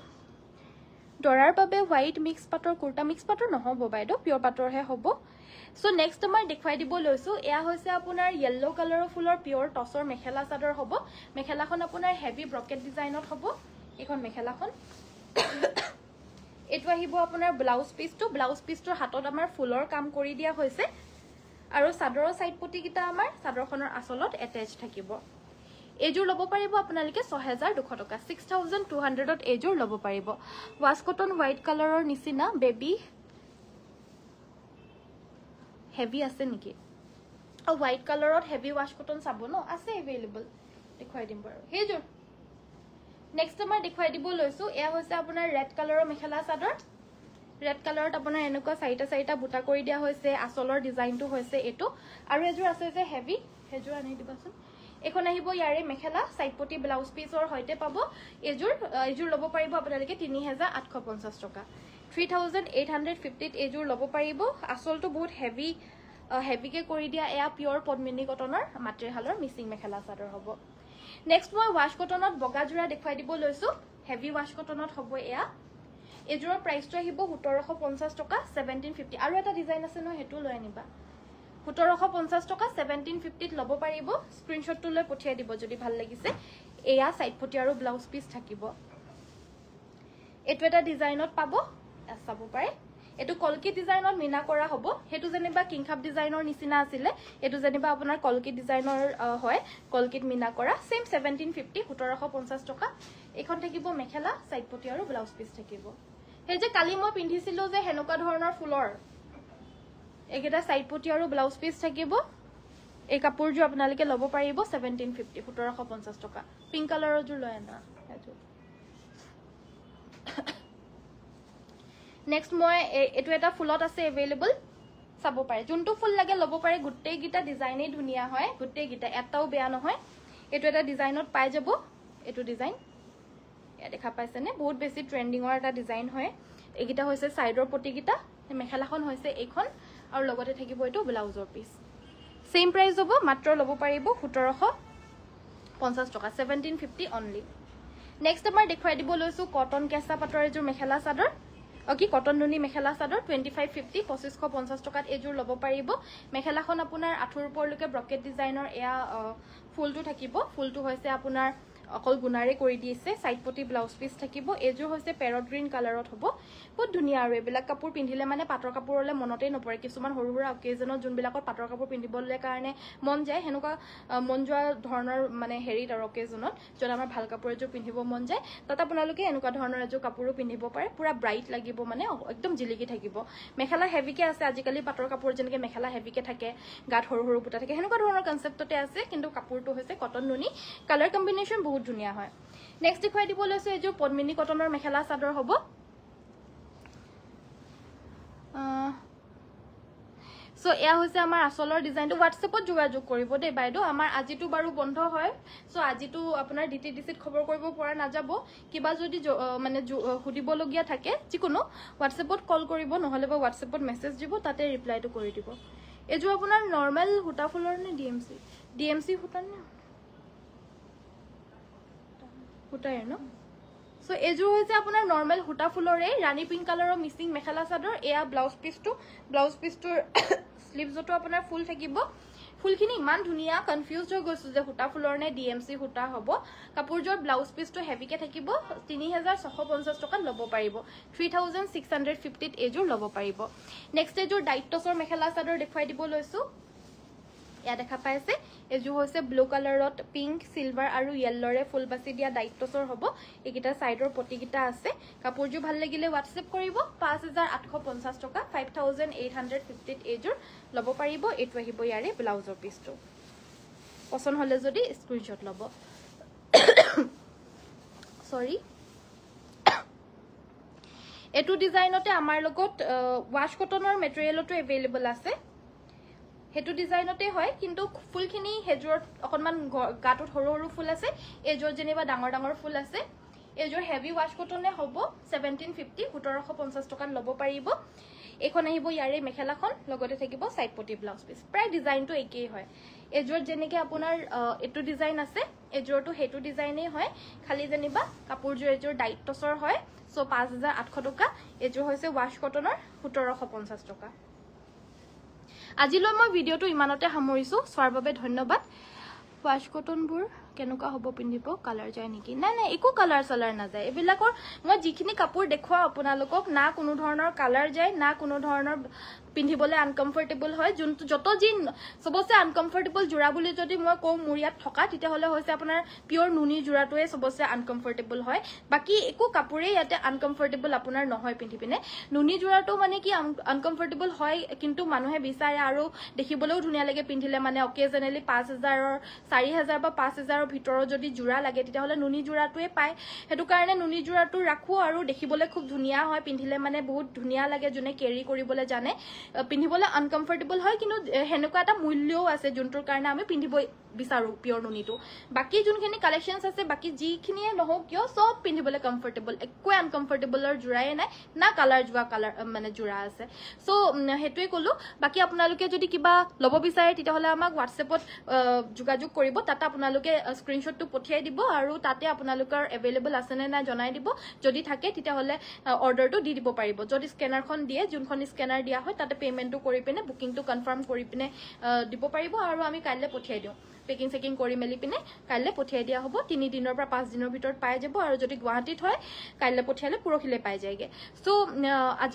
দৰাৰ বাবে হোৱাইট মিক্স পাটৰ কুৰ্তা মিক্স পাটৰ নহব বাইদেউ পিয়ৰ পাটৰহে হ'ব সো নেক্সট মই দেখুৱাই দিব লৈছো এয়া হৈছে আপোনাৰ ইয়েলো কালাৰৰ ফুলৰ পিয়ৰ টছৰ মেখেলা চাদৰ হ'ব মেখেলাখন আপোনাৰ হেভি ব্ৰকেট ডিজাইনত হ'ব এখন মেখেলাখন এটো আহিব আপোনাৰ ব্লাউজ পিছটোৰ হাতত আমাৰ ফুলৰ কাম কৰি দিয়া হৈছে আৰু চাদৰৰ সাইড পটি কিটা আমাৰ চাদৰখনৰ আসলত এটাচ থাকিব এজোৰ লব পাৰিব আপোনালোকে 6200 টকা 6200 ত এজোৰ লব পাৰিব ওয়াশ কটন হোৱাইট কালাৰৰ নিচিনা বেবি হেভি আছে নেকি আৰু হোৱাইট কালাৰত হেভি ওয়াশ কটন চাব ন আছে এভেইলেবল দেখুৱাই দিম বাৰু হেজোৰ নেক্সট মই দেখুৱাই দিব লৈছো এয়া হৈছে আপোনাৰ ৰেড কালাৰৰ মেখেলা চাদৰ ৰেড কালাৰত আপোনাৰ এনেকুৱা চাৰিটা বুটা কৰি দিয়া হৈছে আসলৰ ডিজাইনটো হৈছে এটো আৰু এজোৰ আছে যে হেভি হেজোৰ আনি দিবাচোন এখন আহিব ইয়াৰে মেখেলা সাইড পটি ব্লাউজ পিছৰ হৈতে পাব এজোৰ লব পাৰিব আপোনালোকে 3850 টকা 3850 ত এজোৰ লব পাৰিব আসলটো বহুত হেভিকে কৰি দিয়া এয়া পিয়ৰ পদ্মিনী কটনৰ মাটিৰহালৰ মিচিং মেখেলা চাদৰ হ'ব নেক্সট মই ওয়াশ কটনত বগা জোৰা দেখুৱাই দিব লৈছো হেভি ওয়াশ কটনত হ'ব এয়া এজোৰৰ প্ৰাইসটো আহিব 1750 টকা 1750 আৰু এটা ডিজাইন আছে ন হেতু লৈ আনিবা 1750 টকা 1750 ত লব পাৰিব স্ক্ৰিনশ্বটটো লৈ পঠিয়াই দিব যদি ভাল লাগিছে এয়া সাইড পটি আৰু ব্লাউজ পিস থাকিব এটো এটা ডিজাইনত পাব চাব পাৰে এটো কলকি ডিজাইনত মিনা কৰা হ'ব হেতু জেনেবা কিংখাপ ডিজাইনৰ নিচিনা আছিল এটো জেনেবা আপোনাৰ কলকি ডিজাইনৰ হয় কলকিত মিনা কৰা সেম 1750 1750 টকা এখন থাকিব মেখেলা সাইড পটি আৰু ব্লাউজ পিস থাকিব হে যে কালি মই পিন্ধিছিলো যে হেনকা ধৰণৰ ফুলৰ একেটা সাইড পটি আৰু ব্লাউজ পিস থাকিব এই কাপোৰজো আপোনালোকে লব পাৰিব 1750 1750 টকা পিংক কালাৰৰ জো লৈ আনা হেজো নেক্সট মই এটো এটা ফুলত আছে এভেইলেবল চাব পাৰে যোনটো ফুল লাগে লব পাৰে গুটেই গিটা ডিজাইনই ধুনিয়া হয় গুটেই গিটা এটাও বেয়া নহয় এটো এটা ডিজাইনত পাই যাব এটো ডিজাইন এ দেখা পাইছে নে বহুত বেছি ট্ৰেন্ডিংৰ এটা ডিজাইন হয় এগিটা হৈছে সাইডৰ পটি গিটা মেখেলাখন হৈছে এইখন আৰু লগতে থাকিব এটো ব্লাউজৰ পিস সেম প্ৰাইস হ'ব মাত্ৰ লব পাৰিব 1750 টকা 1750 অনলি নেক্সট আমাৰ দেখুৱাই দিব লৈছো কটন কেঁচা পাটৰ এজোৰ মেখেলা চাদৰ অকি কটন নুনি মেখেলা চাদৰ 2550 2550 টকাত এজোৰ লব পাৰিব মেখেলাখন আপোনাৰ আঠুৰ ওপৰলৈকে ব্ৰকেট ডিজাইনৰ এয়া ফুলটো থাকিব ফুলটো হৈছে আপোনাৰ অকল গুনাৰে কৰি দিছে সাইড পটি ব্লাউজ পিস থাকিব এজোৰ হৈছে পেৰট গ্ৰীন কালাৰত হ'ব বহুত ধুনিয়া আৰু এবিলাক কাপোৰ পিন্ধিলে মানে পাটৰ কাপোৰলে মনতে নপৰে কিছুমান হৰুহুৰা অকেজনত যোনবিলাকত পাটৰ কাপোৰ পিন্ধিবলৈ কাৰণে মন যায় হেনুকা মন যোৱা ধৰণৰ মানে হেৰিত আৰু অকেজনত যত আমাৰ ভাল কাপোৰ এজোৰ পিন্ধিব মন যায় তাত আপোনালোকে এনেকুৱা ধৰণৰ এজোৰ কাপোৰো পিন্ধিব পাৰে পুৰা ব্ৰাইট লাগিব মানে একদম জিলিকি থাকিব মেখেলা হেভিকে আছে আজিকালি পাটৰ কাপোৰ যেনেকে মেখেলা হেভিকে থাকে গাত হৰু বুটা থাকে হেনুকা ধৰণৰ কনসেপ্টতে আছে কিন্তু কাপোৰটো হৈছে কটন নুনি কালাৰ কম্বিনেশন বহুত ধুনিয়া হয় নেক্সট দেখুৱাই দিব লৈছো এজোৰ পদ্মিনী কটনৰ মেখেলা চাদৰ হ'ব সো এয়া হৈছে আমাৰ আসলৰ ডিজাইনটো WhatsAppত যোগাযোগ কৰিব দে বাইদেউ আমাৰ আজিটো বাৰু বন্ধ হয় সো আজিটো আপোনাৰ ডিটিডিসিত খবৰ কৰিব পৰা নাযাব কিবা যদি মানে হুদিব লগিয়া থাকে যিকোনো WhatsAppত কল কৰিব নহলে বা WhatsAppত মেসেজ দিব তাতে ৰিপ্লাইটো কৰি দিব এজো আপোনাৰ নৰমাল হুটা ফুলৰ নে ডিএমসি হুটা নে হুটাই ন সো এজো হৈছে আপোনাৰ নৰমাল হুটা ফুলৰে ৰানী পিংক কালাৰৰ মিসিং মেখেলা চাদৰ এয়া ব্লাউজ পিসটোৰ স্লিভজটো আপোনাৰ ফুল থাকিব ফুলখিনি ইমান ধুনিয়া কনফিউজড হৈ গৈছো যে হুটা ফুলৰ নে ডিএমসি হুটা হ'ব কাপোৰজৰ ব্লাউজ পিসটো হেভিকে থাকিব 3650 টকা লব পাৰিব 3650 ত এজোৰ লব পাৰিব নেক্সট এজোৰ ডাইটছৰ মেখেলা চাদৰ দেখুৱাই দিব লৈছো ইয়া দেখা পাইছে এজোৰ হৈছে ব্লু কালাৰত পিংক সিলভাৰ আৰু ইয়েলৰে ফুল বাছি দিয়া ডাইটছৰ হ'ব একিটা সাইডৰ পটি কিটা আছে কাপোৰজো ভাল লাগিলে WhatsApp কৰিব 5850 টকা 5850 ত এজোৰ লব পাৰিব এটো আহিব ইয়াৰে ব্লাউজৰ পিসটো পছন্দ হলে যদি স্ক্ৰিনশ্বট লব সৰি এটো ডিজাইনতে আমাৰ লগত ওয়াশ কটনৰ মেটেৰিয়েলটো এভেইলেবল আছে হেতু ডিজাইনতে হয় কিন্তু ফুলখিনি হেজৰত অকনমান গাটত হৰু ফুল আছে এজৰ জেনেবা ডাঙৰ ফুল আছে এজৰ হেভি ওয়াশ কটনে হ'ব 1750 1750 টকাত লব পাৰিব এখন আহিব ইয়াৰে মেখেলাখন লগতে থাকিব সাইড পটি ব্লাউজ পিস প্ৰায় ডিজাইনটো একেই হয় এযোৰত যেনেকৈ আপোনাৰ এইটো ডিজাইন আছে এযোৰটো সেইটো ডিজাইনেই হয় খালি যেনিবা কাপোৰযোৰ এযোৰ ডাইট টছৰ হয় সো 5800 টকা এযোৰ হৈছে ৱাশ কটনৰ 1750 টকা আজিলৈ মই ভিডিওটো ইমানতে সামৰিছো চোৱাৰ বাবে ধন্যবাদ ৱাশ কটনবোৰ কেনেকুৱা হ'ব পিন্ধিব কালাৰ যায় নেকি নাই নাই একো কালাৰ সালাৰ না যায় এবিলাকৰ মই যিখিনি কাপোৰ দেখুৱা আপোনালোকক না কোনো ধৰণৰ কালাৰ যায় না কোনো ধৰণৰ পিন্ধিবলে আনকমফৰ্টেবল হয় যোনটো যত জিন সবসে আনকমফৰ্টেবল জোৰা বুলি যদি মই কওঁ মুৰিয়াত থকা তেতিয়া হলে হৈছে আপোনাৰ পিওৰ নুনি জোৰাটোৱে সবসে আনকমফৰ্টেবল হয় বাকি একো কাপোৰে ইয়াতে আনকমফৰ্টেবল আপোনাৰ নহয় পিন্ধি পিনে নুনি জোৰাটো মানে কি আনকমফৰ্টেবল হয় কিন্তু মানুহে বিচাৰে আৰু দেখিবলৈও ধুনীয়া লাগে পিন্ধিলে মানে অকেজনেলি 5000 ৰ 4000 বা 5000 ৰ ভিতৰত যদি জোৰা লাগে তেতিয়া হলে নুনি জোৰাটোৱে পায় হেতু কাৰণে নুনি জোৰাটো ৰাখো আৰু দেখিবলৈ খুব ধুনীয়া হয় পিন্ধিলে মানে বহুত ধুনীয়া লাগে জনে কেৰি কৰিবলৈ জানে পিন্ধিবলে আনকমফৰ্টেবল হয় কিন্তু হেনেকুৱা এটা মূল্যও আছে যোনটোৰ কাৰণে আমি পিন্ধিব বিচাৰো পিওৰ নুনিটো বাকি যোনখিনি কালেকশনছ আছে বাকি যিখিনিয়ে নহওক কিয় সব পিন্ধিবলে কমফৰ্টেবল একো আনকমফৰ্টেবলৰ জোৰাই নাই না কালাৰ যোৱা কালাৰ মানে জোৰা আছে সো হেতুৱে কলো বাকি আপোনালোকে যদি কিবা লব বিচাৰে তেতিয়া হলে আমাক WhatsApp-ত যোগাযোগ কৰিব তাতে আপোনালোকে স্ক্ৰিনশ্বটটো পঠিয়াই দিব আৰু তাতে আপোনালোকৰ এভেইলেবল আছে নে নাই জনাই দিব যদি থাকে তেতিয়া হলে অৰ্ডাৰটো দি দিব পাৰিব যদি স্ক্যানাৰখন দিয়ে যোনখন স্ক্যানাৰ দিয়া হয় তাতে পেমেন্টটো কৰি পিনে বুকিংটো কনফাৰ্ম কৰি পিনে দিব পাৰিব আৰু আমি কাইলৈ পঠিয়াই দিও পেকিং সেকিং কৰি মেলি পিনে কাইলৈ পঠিয়াই দিয়া হ'ব 3 দিনৰ পৰা 5 দিনৰ ভিতৰত পাই যাব আৰু যদি গুৱাহাটীত হয় কাইলৈ পঠিয়ালে পুৰখিলে পাই যায়গে সো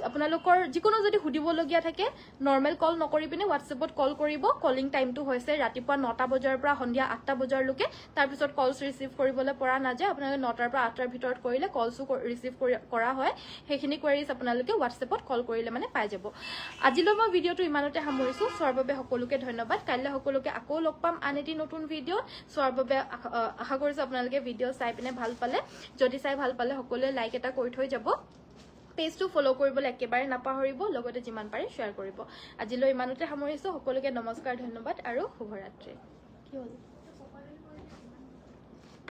আপোনালোকৰ যিকোনো যদি হুদিবলগিয়া থাকে নৰমাল কল নকৰি পিনে WhatsApp-ত কল কৰিব কলিং টাইমটো হৈছে ৰাতিপুৱা 9টা বজাৰ পৰা সন্ধিয়া 8টা বজাৰ লৈকে তাৰ পিছত কলস ৰিসিভ কৰিবলৈ পৰা নাযায় আপোনালোকে 9টাৰ পৰা 8টাৰ ভিতৰত কৰিলে কলসু ৰিসিভ কৰা হয় সেইখিনি কোৱাৰিজ আপোনালোকে WhatsApp-ত কল কৰিলে মানে পাই যাব আজিলৈ মই ভিডিওটো ইমানতে সামৰিছো চোৱাৰ বাবে সকলোকে ধন্যবাদ কাইলৈ সকলোকে আকৌ লগ পাম আনটি নতুন ভিডিও চোৱাৰ বাবে আশা কৰিছো আপোনালোকে ভিডিও চাই পিনে ভাল পালে যদি চাই ভাল পালে সকলোৱে লাইক এটা কৰি থৈ যাব পেজটো ফলো কৰিবলৈ একেবাৰে নাপাহৰিব লগতে যিমান পাৰে শেয়াৰ কৰিব আজিলৈ ইমানতে সামৰিছো সকলোকে নমস্কাৰ ধন্যবাদ আৰু শুভৰাত্ৰি কি হ'ল